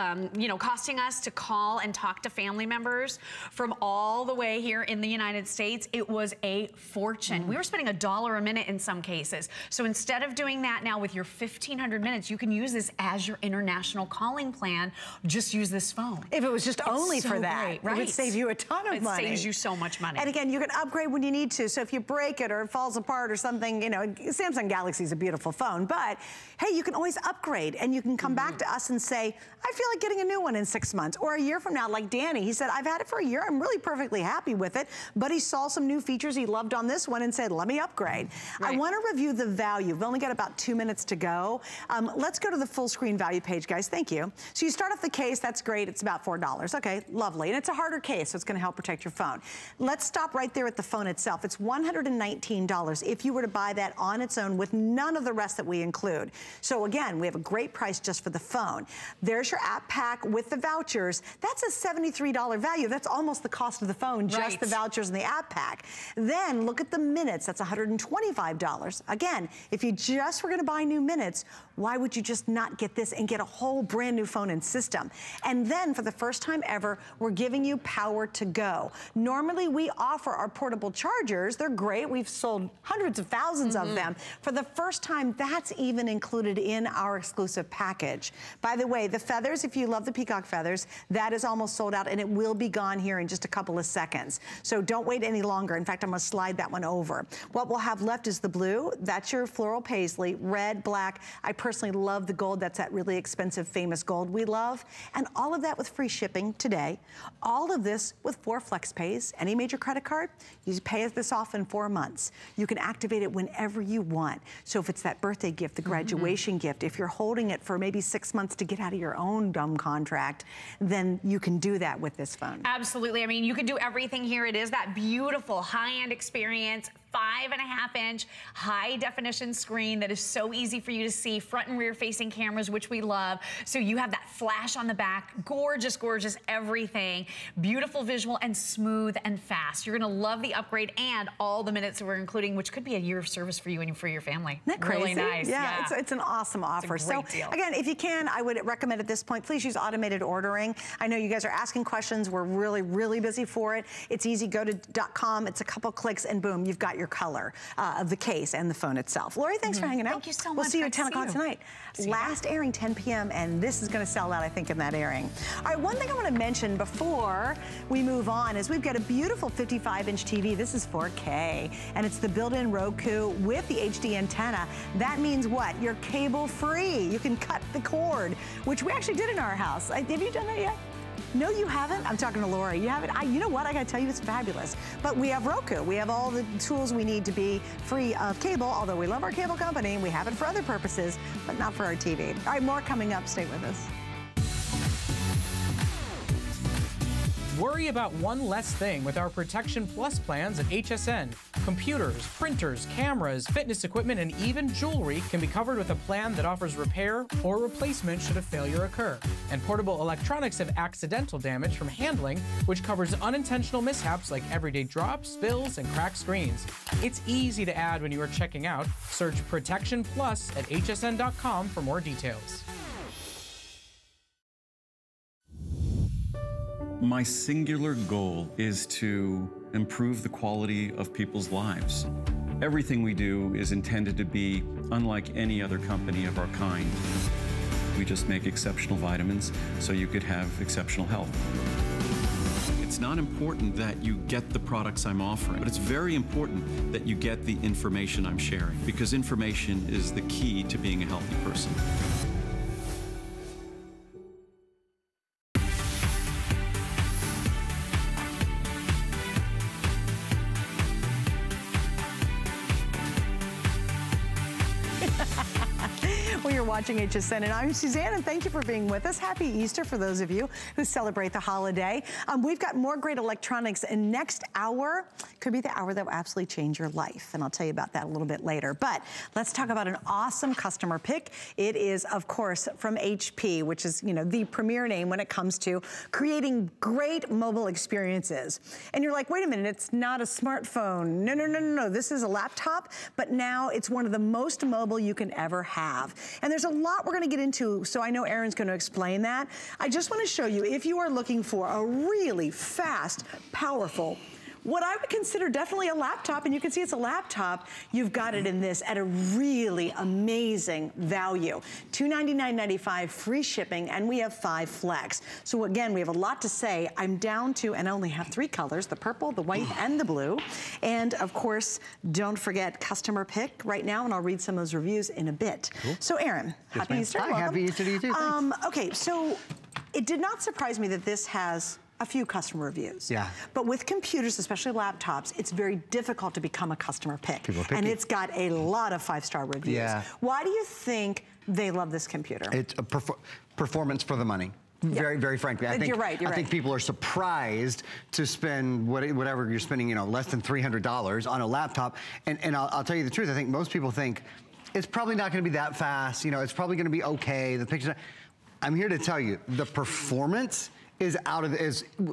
costing us to call and talk to family members from all the way here in the United States, it was a fortune. We were spending $1 a minute in some cases. So instead of doing that now with your 1,500 minutes, you can use this as your international calling plan. Just use this phone. If it was just only for that, great, right? It would save you a ton of money. saves you so much money. And again, you can upgrade when you need to. So if you break it or it falls apart or something, you know, Samsung Galaxy is a beautiful phone, but hey, you can always upgrade and you can come back to us and say, I feel like getting a new one in 6 months or a year from now, like Danny. He said, I've had it for a year. I'm really perfectly happy with it, but he saw some new features he loved on this one and said, let me upgrade. Right. I want to review the value. We've only got about 2 minutes to go. Let's go to the full screen value page, guys. Thank you. So you start off the case. That's great. It's about $4. Okay, lovely. And it's a harder case, so it's going to help protect your phone. Let's stop right there at the phone itself. It's $119 if you were to buy that on its own with none of the rest that we include. So again, we have a great price just for the phone. There's your app pack with the vouchers. That's a $73 value. That's almost the cost of the phone, just the vouchers and the app pack. Then look at the minutes. That's $125. Again, if you just were going to buy new minutes, why would you just not get this and get a whole brand new phone and system? And then for the first time ever, we're giving you power to go. Normally we offer our portable chargers. They're great. We've sold hundreds of thousands of them. For the first time, that's even included in our exclusive package. By the way, the feathers, if you love the peacock feathers, that is almost sold out and it will be gone here in just a couple of seconds. So don't wait any longer. In fact, I'm going to slide that one over. What we'll have left is the blue. That's your floral paisley, red, black. I personally love the gold. That's that really expensive, famous gold we love. And all of that with free shipping today. All of this with 4 flex pays. Any major credit card, you pay this off in 4 months. You can activate it whenever you want. So if it's that birthday gift, the graduation gift, if you're holding it for maybe 6 months to get out of your own dumb contract, then you can do that with this phone. Absolutely. I mean, you can do everything here. It is that beautiful high-end experience. 5.5-inch high definition screen that is so easy for you to see, front and rear facing cameras, which we love. So you have that flash on the back, gorgeous, gorgeous everything, beautiful visual and smooth and fast. You're gonna love the upgrade and all the minutes that we're including, which could be a year of service for you and for your family. Isn't that crazy? Really nice. Yeah. It's an awesome offer. It's a great deal. Again, if you can, I would recommend at this point, please use automated ordering. I know you guys are asking questions. We're really, really busy for it. It's easy. Go to .com. It's a couple clicks and boom, you've got your color of the case and the phone itself. Lori, thanks for hanging out. Thank you so much. We'll see you at 10 o'clock tonight. Last airing 10 p.m. and this is going to sell out, I think, in that airing. All right, one thing I want to mention before we move on is we've got a beautiful 55-inch TV. This is 4K and it's the built-in Roku with the HD antenna. That means what? You're cable free. You can cut the cord, which we actually did in our house. Have you done that yet? No, you haven't? I'm talking to Lori. You haven't? You know what? I got to tell you, it's fabulous. But we have Roku. We have all the tools we need to be free of cable, although we love our cable company. We have it for other purposes, but not for our TV. All right, more coming up. Stay with us. Worry about one less thing with our Protection Plus plans at HSN. Computers, printers, cameras, fitness equipment, and even jewelry can be covered with a plan that offers repair or replacement should a failure occur. And portable electronics have accidental damage from handling, which covers unintentional mishaps like everyday drops, spills, and cracked screens. It's easy to add when you are checking out. Search Protection Plus at hsn.com for more details. My singular goal is to improve the quality of people's lives. Everything we do is intended to be unlike any other company of our kind. We just make exceptional vitamins so you could have exceptional health. It's not important that you get the products I'm offering, but it's very important that you get the information I'm sharing, because information is the key to being a healthy person. You're watching HSN, and I'm Suzanne, and thank you for being with us. Happy Easter for those of you who celebrate the holiday. We've got more great electronics, and next hour could be the hour that will absolutely change your life, and I'll tell you about that a little bit later. But let's talk about an awesome customer pick. It is, of course, from HP, which is, you know, the premier name when it comes to creating great mobile experiences. And you're like, wait a minute, it's not a smartphone. No, no, no, no, no. This is a laptop, but now it's one of the most mobile you can ever have. And there's a lot we're gonna get into, so I know Aaron's gonna explain that. I just wanna show you, if you are looking for a really fast, powerful, what I would consider definitely a laptop, and you can see it's a laptop, you've got it in this at a really amazing value. $299.95 free shipping, and we have 5 flex. So again, we have a lot to say. I'm down to, and I only have 3 colors, the purple, the white, and the blue. And of course, don't forget customer pick right now, and I'll read some of those reviews in a bit. Cool. So Aaron, happy Easter. Hi, happy Easter to you too. Okay, so it did not surprise me that this has a few customer reviews. Yeah. But with computers, especially laptops, it's very difficult to become a customer pick. And it's got a lot of 5-star reviews. Yeah. Why do you think they love this computer? It's a performance for the money. Very, very frankly, I think you're right. I think people are surprised to spend whatever you're spending, less than $300 on a laptop. And I'll tell you the truth. I think most people think it's probably not going to be that fast. It's probably going to be okay. The picture. I'm here to tell you the performance is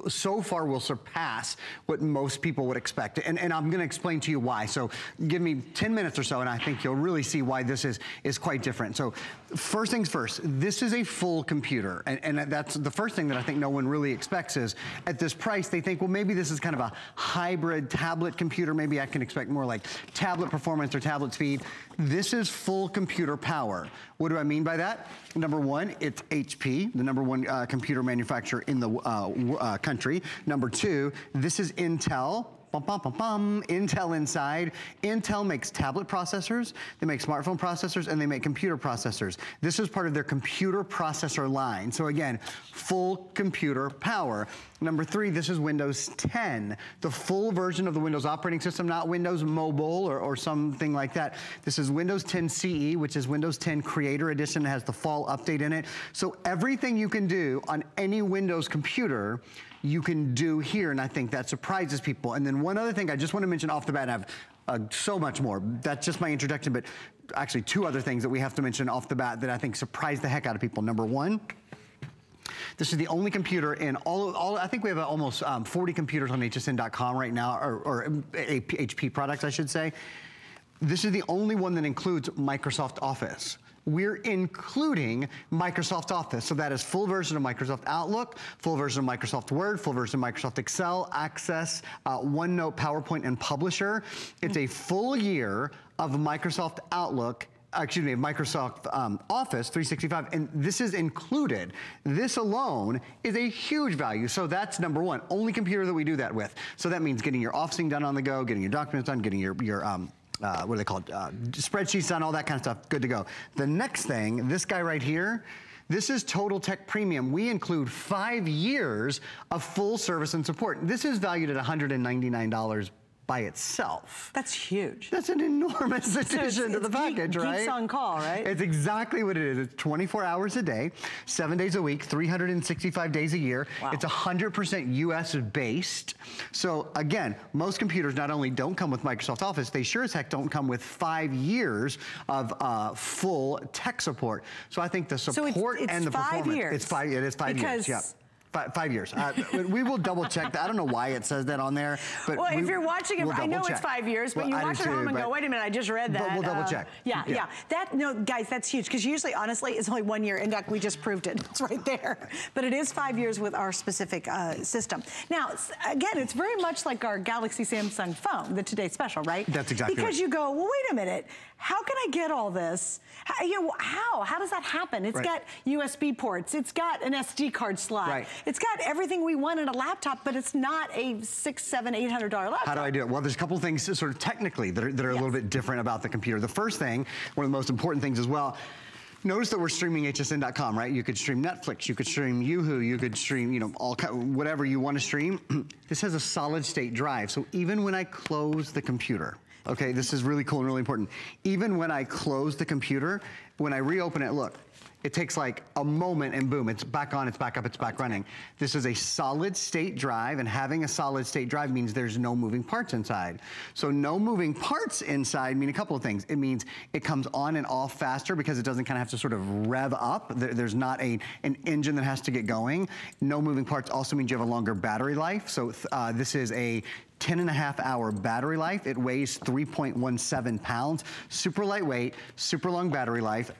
so far will surpass what most people would expect. And I'm gonna explain to you why. So give me 10 minutes or so and I think you'll really see why this is quite different. So first things first, this is a full computer. And that's the first thing that I think no one really expects is at this price, they think, well, maybe this is kind of a hybrid tablet computer. Maybe I can expect more like tablet performance or tablet speed. This is full computer power. What do I mean by that? Number one, it's HP, the #1 computer manufacturer in the country. Number two, this is Intel. Intel inside. Intel makes tablet processors, they make smartphone processors, and they make computer processors. This is part of their computer processor line. So again, full computer power. Number three, this is Windows 10, the full version of the Windows operating system, not Windows Mobile or something like that. This is Windows 10 CE, which is Windows 10 Creator Edition. It has the fall update in it. So everything you can do on any Windows computer, you can do here, and I think that surprises people. And then one other thing I just want to mention off the bat, and I have so much more. That's just my introduction, but actually 2 other things that we have to mention off the bat that I think surprise the heck out of people. Number one, this is the only computer in all I think we have almost 40 computers on hsn.com right now, or HP products, I should say. This is the only one that includes Microsoft Office. We're including Microsoft Office. So that is full version of Microsoft Outlook, full version of Microsoft Word, full version of Microsoft Excel, Access, OneNote, PowerPoint, and Publisher. It's a full year of Microsoft Outlook, Microsoft Office 365, and this is included. This alone is a huge value. So that's number one, only computer that we do that with. So that means getting your officing done on the go, getting your documents done, getting your what are they called? Spreadsheets done, all that kind of stuff, good to go. The next thing, this guy right here, this is Total Tech Premium. We include 5 years of full service and support. This is valued at $199 by itself. That's huge. That's an enormous addition to the package, right? Geeks on call, right? It's exactly what it is. It's 24 hours a day, 7 days a week, 365 days a year. Wow. It's 100% US based. So again, most computers not only don't come with Microsoft Office, they sure as heck don't come with 5 years of full tech support. So I think the support and the performance. Years. It is 5 years, yeah. 5 years. We will double check that. I don't know why it says that on there. But well, if you're watching it, I know it's 5 years, but you watch it at home and go, wait a minute, I just read that. But we'll double check. Yeah. No, guys, that's huge, because usually, honestly, it's only 1 year. In fact, we just proved it. It's right there. But it is 5 years with our specific system. Now, again, it's very much like our Galaxy Samsung phone, the Today Special, right? That's exactly right. Because you go, well, wait a minute. How can I get all this? How does that happen? It's got USB ports. It's got an SD card slot. Right. It's got everything we want in a laptop, but it's not a $600, $700, $800 laptop. How do I do it? Well, there's a couple things sort of technically that are a little bit different about the computer. The first thing, one of the most important things as well, notice that we're streaming hsn.com, right? You could stream Netflix, you could stream Yoohoo, you could stream, whatever you want to stream. This has a solid state drive, so even when I close the computer, okay, this is really cool and really important. Even when I close the computer, when I reopen it, look, it takes like a moment and boom, it's back on, it's back up, it's back running. This is a solid state drive, and having a solid state drive means there's no moving parts inside. So no moving parts inside mean a couple of things. It means it comes on and off faster because it doesn't kind of have to sort of rev up. There's not an engine that has to get going. No moving parts also means you have a longer battery life. So this is a 10.5-hour battery life. It weighs 3.17 pounds. Super lightweight, super long battery life.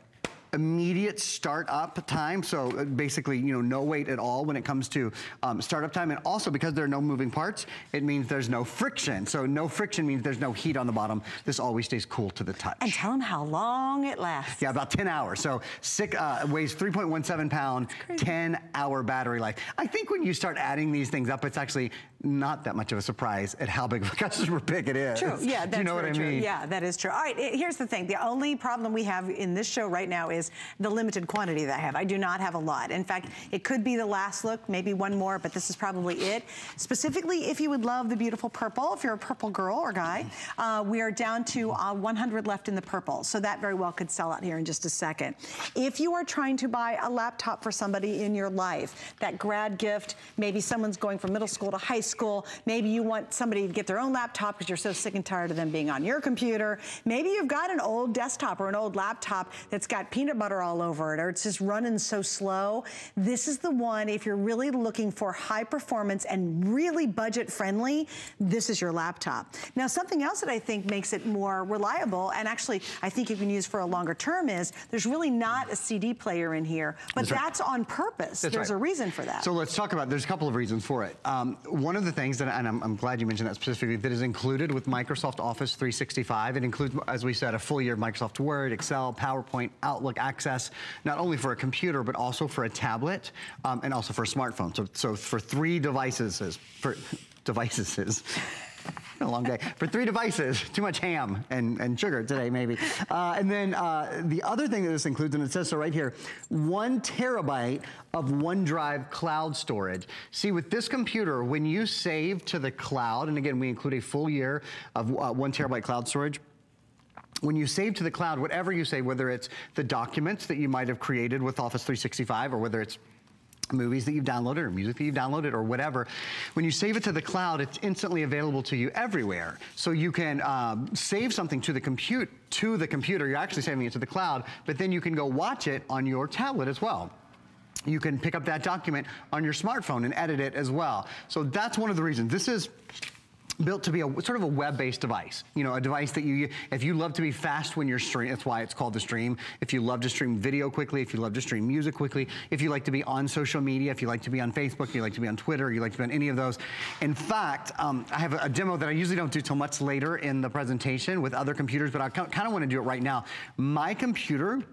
immediate startup time. So basically, you know, no wait at all when it comes to startup time. And also because there are no moving parts, it means there's no friction. So no friction means there's no heat on the bottom. This always stays cool to the touch. And tell them how long it lasts. Yeah, about 10 hours. So weighs 3.17 pound, 10-hour battery life. I think when you start adding these things up, it's actually not that much of a surprise at how big of a customer pick it is. True, yeah, that's you know what I mean? Yeah, that is true. All right, here's the thing. The only problem we have in this show right now is the limited quantity that I have. I do not have a lot. In fact, it could be the last look, maybe one more, but this is probably it. Specifically, if you would love the beautiful purple, if you're a purple girl or guy, we are down to 100 left in the purple. So that very well could sell out here in just a second. If you are trying to buy a laptop for somebody in your life, that grad gift, maybe someone's going from middle school to high school, maybe you want somebody to get their own laptop because you're so sick and tired of them being on your computer. Maybe you've got an old desktop or an old laptop that's got peanut butter all over it, or it's just running so slow. This is the one, if you're really looking for high performance and really budget friendly, this is your laptop. Now, something else that I think makes it more reliable, and actually I think you can use for a longer term, is there's really not a CD player in here, but that's on purpose. There's a reason for that. So let's talk about, there's a couple of reasons for it. One of the things that, and I'm glad you mentioned that specifically, that is included with Microsoft Office 365. It includes, as we said, a full year of Microsoft Word, Excel, PowerPoint, Outlook access, not only for a computer, but also for a tablet, and also for a smartphone. So for 3 devices, a long day. For 3 devices, too much ham and sugar today, maybe. And then the other thing that this includes, and it says so right here, 1 terabyte of OneDrive cloud storage. See, with this computer, when you save to the cloud, and again, we include a full year of 1 terabyte cloud storage, when you save to the cloud, whatever you save, whether it's the documents that you might have created with Office 365, or whether it's movies that you've downloaded or music that you've downloaded or whatever, when you save it to the cloud, it's instantly available to you everywhere. So you can save something to the computer, you're actually saving it to the cloud, but then you can go watch it on your tablet as well. You can pick up that document on your smartphone and edit it as well. So that's one of the reasons. This is built to be a sort of a web-based device. You know, a device that if you love to be fast when you're streaming, that's why it's called the Stream. If you love to stream video quickly, if you love to stream music quickly, if you like to be on social media, if you like to be on Facebook, you like to be on Twitter, you like to be on any of those. In fact, I have a demo that I usually don't do till much later in the presentation with other computers, but I kind of want to do it right now. My computer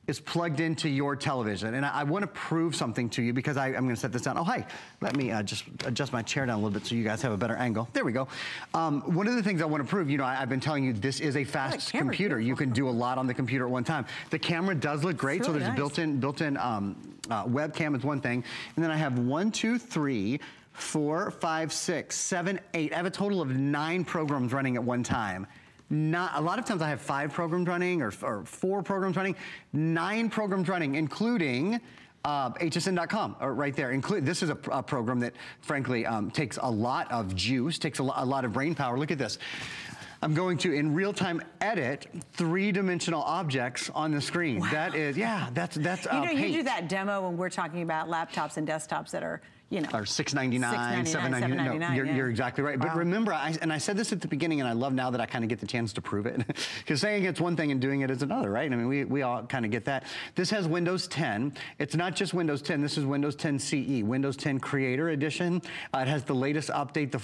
is plugged into your television, and I want to prove something to you because I'm going to set this down. Oh, hi. Let me just adjust my chair down a little bit so you guys have a better angle. There we go. One of the things I want to prove, you know, I've been telling you this is a fast computer. You can do a lot on the computer at one time. The camera does look great, so there's a built-in webcam is one thing, and then I have 1, 2, 3, 4, 5, 6, 7, 8. I have a total of 9 programs running at one time. A lot of times I have 5 programs running or 4 programs running, 9 programs running, including HSN.com right there. This is a program that, frankly, takes a lot of juice, takes a lot of brain power. Look at this. I'm going to, in real time, edit 3-dimensional objects on the screen. Wow. That is, yeah, that's you know, you do that demo when we're talking about laptops and desktops that are, you know, or $6.99, $7.99. No, you're exactly right. Wow. But remember, I said this at the beginning, and I love now that I kind of get the chance to prove it. Because saying it's one thing and doing it is another, right? I mean, we all kind of get that. This has Windows 10. It's not just Windows 10. This is Windows 10 CE, Windows 10 Creator Edition. It has the latest update, the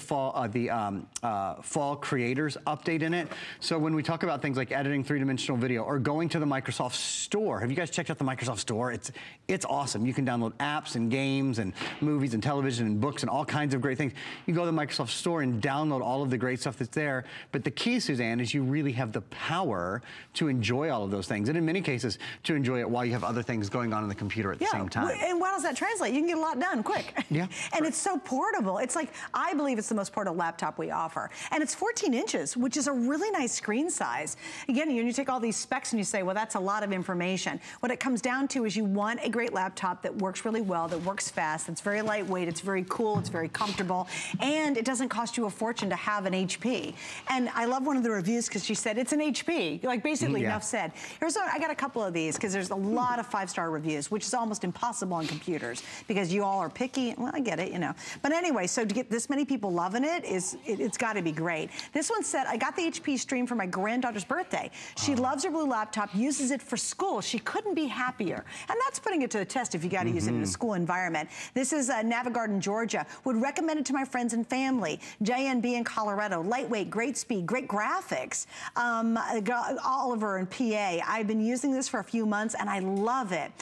Fall Creators update in it. So when we talk about things like editing 3-dimensional video or going to the Microsoft Store, have you guys checked out the Microsoft Store? It's awesome. You can download apps and games and movies and television and books and all kinds of great things. You go to the Microsoft Store and download all of the great stuff that's there. But the key, Suzanne, is you really have the power to enjoy all of those things. And in many cases, to enjoy it while you have other things going on the computer at the same time. And how does that translate? You can get a lot done quick. Yeah. And it's so portable. It's like, I believe it's the most portable laptop we offer. And it's 14 inches, which is a really nice screen size. Again, you take all these specs and you say, well, that's a lot of information. What it comes down to is you want a great laptop that works really well, that works fast, that's very lightweight, it's very cool, it's very comfortable, and it doesn't cost you a fortune to have an HP. And I love one of the reviews because she said, it's an HP. Like, basically, enough said. I got a couple of these because there's a lot of 5-star reviews, which is almost impossible on computers because you all are picky. Well, I get it, you know. But anyway, so to get this many people loving it, it's got to be great. This one said, I got got the HP Stream for my granddaughter's birthday. She loves her blue laptop, uses it for school. She couldn't be happier. And that's putting it to the test if you got to use it in a school environment. This is Navigarden, Georgia. Would recommend it to my friends and family. JNB in Colorado. Lightweight, great speed, great graphics. Oliver in PA. I've been using this for a few months and I love it.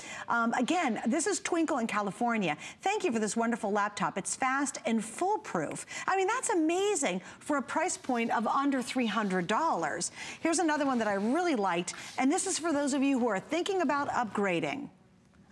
Again, this is Twinkle in California. Thank you for this wonderful laptop. It's fast and foolproof. I mean, that's amazing for a price point of under $300. Here's another one that I really liked, and this is for those of you who are thinking about upgrading.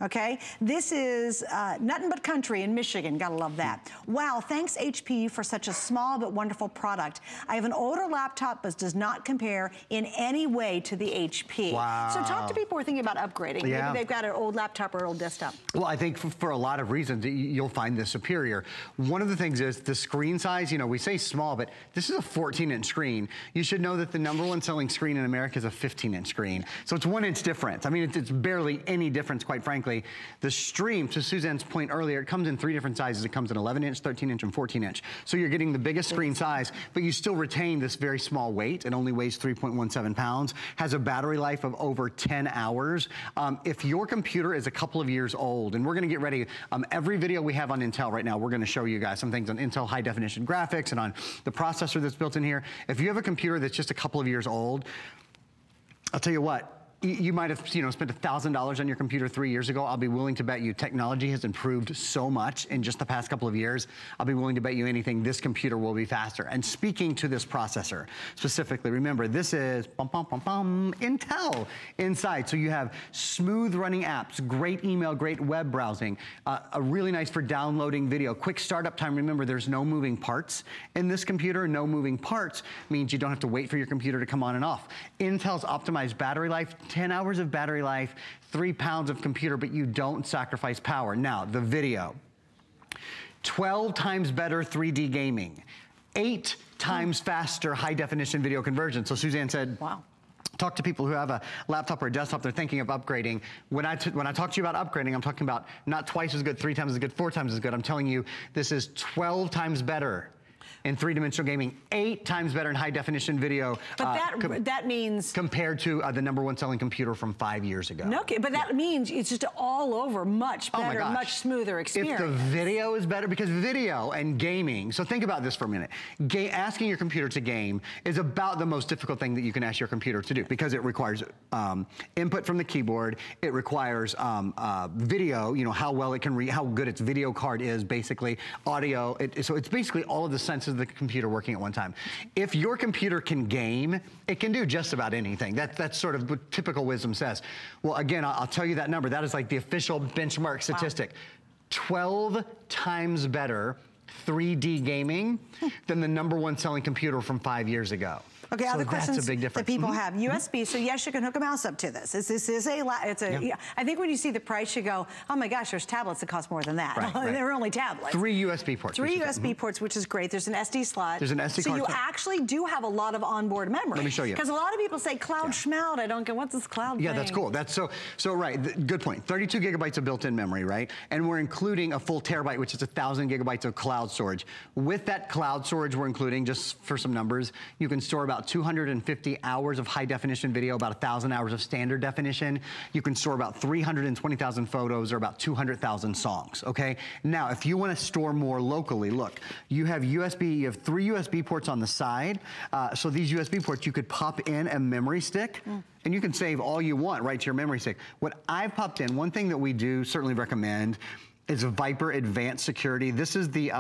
Okay, this is Nothing But Country in Michigan. Gotta love that. Wow, thanks HP for such a small but wonderful product. I have an older laptop, but does not compare in any way to the HP. Wow. So talk to people who are thinking about upgrading. Yeah. Maybe they've got an old laptop or old desktop. Well, I think for a lot of reasons, you'll find this superior. One of the things is the screen size. You know, we say small, but this is a 14-inch screen. You should know that the #1 selling screen in America is a 15-inch screen. So it's 1 inch difference. I mean, it's barely any difference, quite frankly. The Stream, to Suzanne's point earlier, it comes in 3 different sizes. It comes in 11-inch, 13-inch, and 14-inch. So you're getting the biggest screen size, but you still retain this very small weight. It only weighs 3.17 pounds, has a battery life of over 10 hours. If your computer is a couple of years old, and we're gonna get ready, every video we have on Intel right now, we're gonna show you guys some things on Intel high definition graphics and on the processor that's built in here. If you have a computer that's just a couple of years old, I'll tell you what, you might have, you know, spent $1,000 on your computer 3 years ago. I'll be willing to bet you technology has improved so much in just the past couple of years. I'll be willing to bet you anything this computer will be faster. And speaking to this processor specifically, remember this is Intel inside. So you have smooth running apps, great email, great web browsing, a really nice for downloading video, quick startup time. Remember, there's no moving parts in this computer. No moving parts means you don't have to wait for your computer to come on and off. Intel's optimized battery life, 10 hours of battery life, 3 pounds of computer, but you don't sacrifice power. Now, the video, 12 times better 3D gaming, 8 times faster high definition video conversion. So Suzanne said, wow. Talk to people who have a laptop or a desktop, they're thinking of upgrading. When I talk to you about upgrading, I'm talking about not twice as good, 3 times as good, 4 times as good. I'm telling you, this is 12 times better in 3-dimensional gaming, 8 times better in high definition video. But that means compared to the #1 selling computer from 5 years ago. No, but that means it's just all over much better, much smoother experience. If the video is better, because video and gaming, so think about this for a minute. Asking your computer to game is about the most difficult thing that you can ask your computer to do, because it requires input from the keyboard. It requires video, you know, how well it can read, how good its video card is, basically audio. So it's basically all of the senses of the computer working at one time. If your computer can game, it can do just about anything. That's sort of what typical wisdom says. Well, again, I'll tell you that number. That is like the official benchmark statistic. Wow. 12 times better 3D gaming than the #1 selling computer from 5 years ago. Okay, so other questions that's a big difference. that people have. USB, so yes, you can hook a mouse up to this. I think when you see the price, you go, oh my gosh, there's tablets that cost more than that. Right. They're only tablets. 3 USB ports. 3 USB ports, which is great. There's an SD slot. There's an SD card. So you actually do have a lot of onboard memory. Let me show you. Because a lot of people say cloud schmout. I don't get, what's this cloud thing? Yeah, that's cool. That's so right. Good point. 32 gigabytes of built-in memory, right? And we're including a full terabyte, which is 1,000 gigabytes of cloud storage. With that cloud storage, we're including, just for some numbers, you can store about 250 hours of high definition video, about 1,000 hours of standard definition. You can store about 320,000 photos or about 200,000 songs, okay? Now, if you want to store more locally, look, you have 3 USB ports on the side. So these USB ports, you could pop in a memory stick and you can save all you want right to your memory stick. What I've popped in, one thing that we do certainly recommend is Vipre Advanced Security. This is the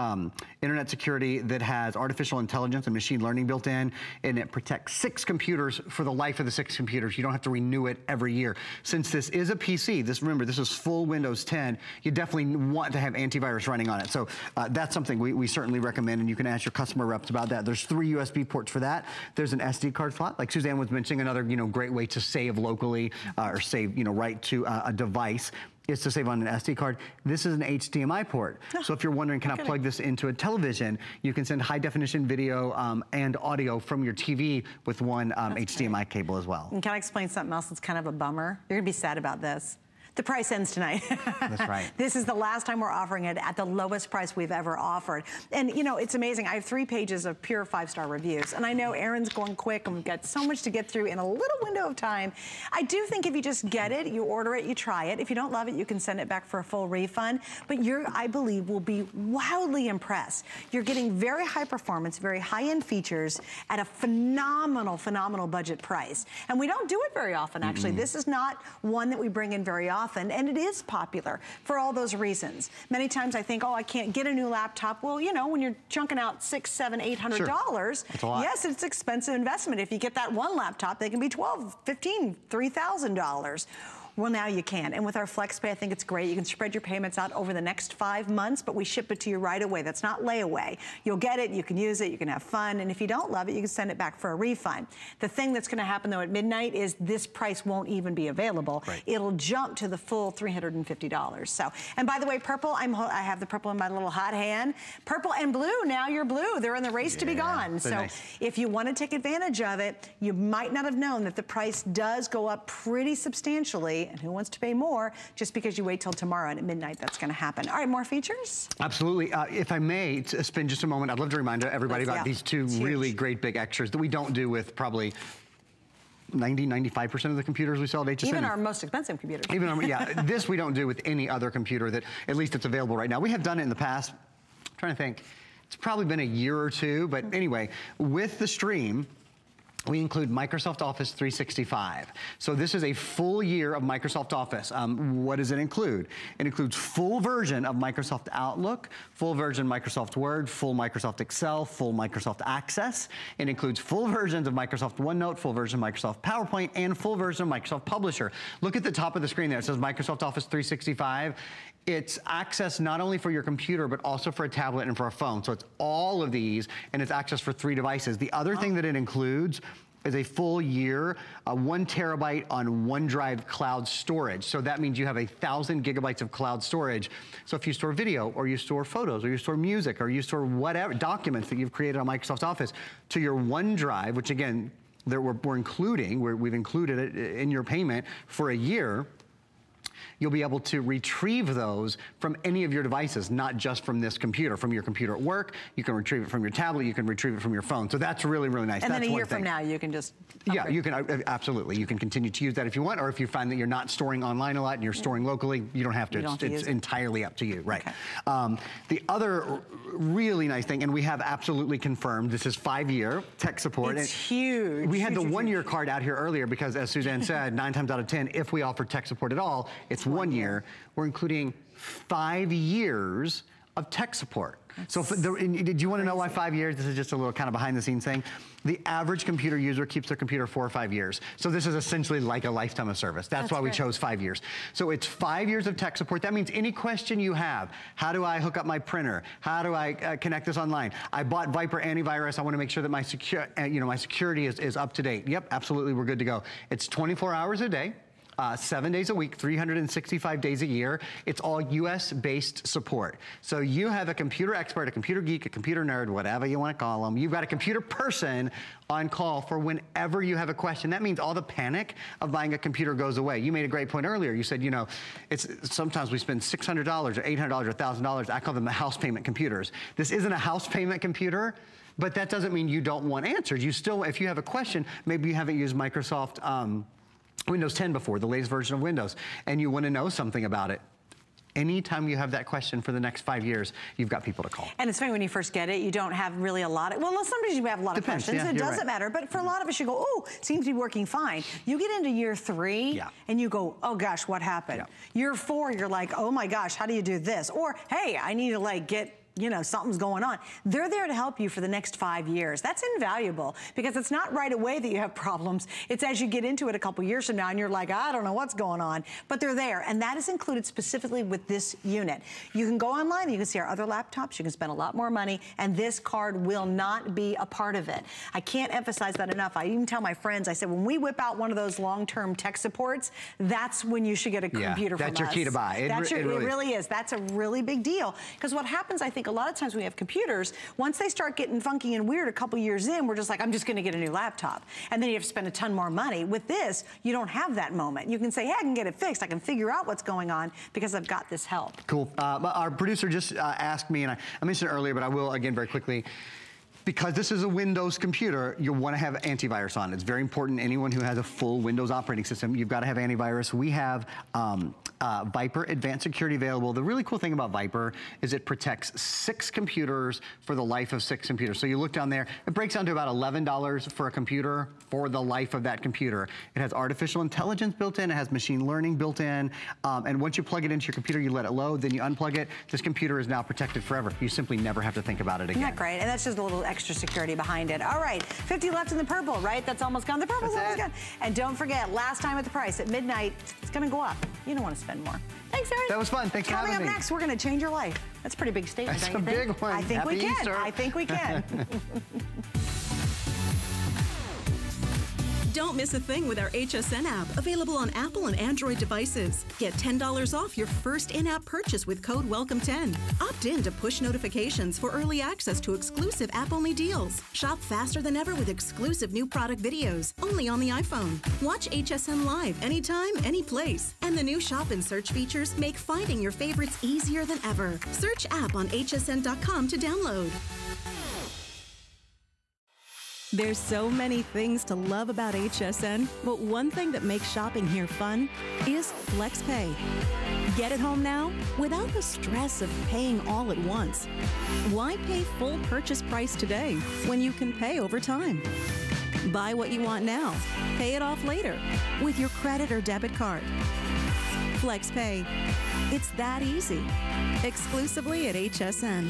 internet security that has artificial intelligence and machine learning built in, and it protects 6 computers for the life of the 6 computers. You don't have to renew it every year. Since this is a PC, remember, this is full Windows 10, you definitely want to have antivirus running on it. So that's something we certainly recommend, and you can ask your customer reps about that. There's 3 USB ports for that. There's an SD card slot, like Suzanne was mentioning, another great way to save locally or save right to a device is to save on an SD card. This is an HDMI port. So if you're wondering, can I plug this into a television, you can send high definition video and audio from your TV with one HDMI cable as well. And can I explain something else that's kind of a bummer? You're gonna be sad about this. The price ends tonight. That's right. This is the last time we're offering it at the lowest price we've ever offered. And you know, it's amazing. I have 3 pages of pure 5-star reviews. And I know Erin's going quick and we've got so much to get through in a little window of time. I do think if you just get it, you order it, you try it. If you don't love it, you can send it back for a full refund. But I believe, will be wildly impressed. You're getting very high performance, very high-end features at a phenomenal, phenomenal budget price. And we don't do it very often, actually. This is not one that we bring in very often. And it is popular for all those reasons. Many times I think, oh, I can't get a new laptop. Well, you know, when you're chunking out $600, $700, $800, yes, it's an expensive investment. If you get that one laptop, they can be $12,000, $15,000, $3,000. Well, now you can. And with our FlexPay, I think it's great. You can spread your payments out over the next 5 months, but we ship it to you right away. That's not layaway. You'll get it, you can use it, you can have fun, and if you don't love it, you can send it back for a refund. The thing that's gonna happen though at midnight is this price won't even be available. Right. It'll jump to the full $350. So, and by the way, purple, I have the purple in my little hot hand. Purple and blue, now you're blue. They're in the race to be gone. So nice. If you wanna take advantage of it, you might not have known that the price does go up pretty substantially. And who wants to pay more just because you wait till tomorrow and at midnight that's going to happen. All right, more features? Absolutely. If I may spend just a moment, I'd love to remind everybody about these 2 really great big extras that we don't do with probably 90–95% of the computers we sell at HSN. Even our most expensive computers. Even our, yeah, this we don't do with any other computer that at least it's available right now. We have done it in the past. I'm trying to think. It's probably been a year or 2, but anyway, with the stream, we include Microsoft Office 365. So this is a full year of Microsoft Office. What does it include? It includes full version of Microsoft Outlook, full version Microsoft Word, full Microsoft Excel, full Microsoft Access. It includes full versions of Microsoft OneNote, full version of Microsoft PowerPoint, and full version of Microsoft Publisher. Look at the top of the screen there. It says Microsoft Office 365. It's access not only for your computer, but also for a tablet and for a phone. So it's all of these, and it's access for 3 devices. The other thing that it includes is a full year, 1 terabyte on OneDrive cloud storage. So that means you have 1,000 gigabytes of cloud storage. So if you store video, or you store photos, or you store music, or you store whatever, documents that you've created on Microsoft Office to your OneDrive, which again, we're including, we've included it in your payment for a year, you'll be able to retrieve those from any of your devices, not just from this computer. From your computer at work, you can retrieve it from your tablet, you can retrieve it from your phone. So that's really, really nice. And that's then a year from now, you can just upgrade. Yeah, you can, absolutely. You can continue to use that if you want, or if you find that you're not storing online a lot and you're storing locally, you don't have to. It's entirely up to you, right? Okay. The other really nice thing, and we have absolutely confirmed, this is 5-year tech support. It's huge. We had the 1-year card out here earlier because, as Suzanne said, 9 times out of 10, if we offer tech support at all, it's 1 year. We're including 5 years of tech support. So did you want to know why 5 years? This is just a little kind of behind the scenes thing. The average computer user keeps their computer 4 or 5 years. So this is essentially like a lifetime of service. That's why we chose 5 years. So it's 5 years of tech support. That means any question you have, how do I hook up my printer? How do I connect this online? I bought Vipre antivirus. I want to make sure that my security is up to date. Yep, absolutely, we're good to go. It's 24 hours a day. 7 days a week, 365 days a year. It's all US-based support. So you have a computer expert, a computer geek, a computer nerd, whatever you want to call them. You've got a computer person on call for whenever you have a question. That means all the panic of buying a computer goes away. You made a great point earlier. You said, you know, sometimes we spend $600 or $800 or $1,000. I call them the house payment computers. This isn't a house payment computer, but that doesn't mean you don't want answers. You still, if you have a question, maybe you haven't used Microsoft Windows 10 before, the latest version of Windows, and you want to know something about it. Anytime you have that question for the next 5 years, you've got people to call. And it's funny, when you first get it, you don't have really a lot of, well, sometimes you have a lot of questions. Yeah, it doesn't matter, but for a lot of us, you go, oh, seems to be working fine. You get into year 3, and you go, oh gosh, what happened? Year 4, you're like, oh my gosh, how do you do this? Or, hey, I need to like get, you know, something's going on. They're there to help you for the next 5 years. That's invaluable, because it's not right away that you have problems. It's as you get into it a couple years from now and you're like, I don't know what's going on, but they're there. And that is included specifically with this unit. You can go online and you can see our other laptops. You can spend a lot more money, and this card will not be a part of it. I can't emphasize that enough. I even tell my friends, I said, when we whip out one of those long-term tech supports, that's when you should get a computer from us. That's your key to buy. It really is. That's a really big deal. Because what happens, I think, a lot of times when we have computers, once they start getting funky and weird a couple years in, we're just like, I'm just gonna get a new laptop. And then you have to spend a ton more money. With this, you don't have that moment. You can say, hey, I can get it fixed. I can figure out what's going on because I've got this help. Cool. Our producer just asked me, and I mentioned it earlier, but I will again very quickly. Because this is a Windows computer, you'll want to have antivirus on. It's very important. Anyone who has a full Windows operating system, you've got to have antivirus. We have Vipre Advanced Security available. The really cool thing about Vipre is it protects 6 computers for the life of 6 computers. So you look down there, it breaks down to about $11 for a computer for the life of that computer. It has artificial intelligence built in, it has machine learning built in, and once you plug it into your computer, you let it load, then you unplug it. This computer is now protected forever. You simply never have to think about it again. Isn't that great? And that's just a little extra security behind it. All right, 50 left in the purple, right? That's almost gone. The purple's almost gone. And don't forget, last time at the price, at midnight, it's gonna go up. You don't want to spend more. Thanks, Erin. That was fun. Thanks for having me. Coming up next, we're gonna change your life. That's a pretty big statement, don't you think? That's a big one. I think we can. Easter. I think we can. Don't miss a thing with our HSN app, available on Apple and Android devices. Get $10 off your first in-app purchase with code WELCOME10. Opt in to push notifications for early access to exclusive app-only deals. Shop faster than ever with exclusive new product videos, only on the iPhone. Watch HSN Live anytime, any place. And the new shop and search features make finding your favorites easier than ever. Search app on hsn.com to download. There's so many things to love about HSN, but one thing that makes shopping here fun is FlexPay. Get it home now without the stress of paying all at once. Why pay full purchase price today when you can pay over time? Buy what you want now, pay it off later with your credit or debit card. FlexPay. It's that easy. Exclusively at HSN.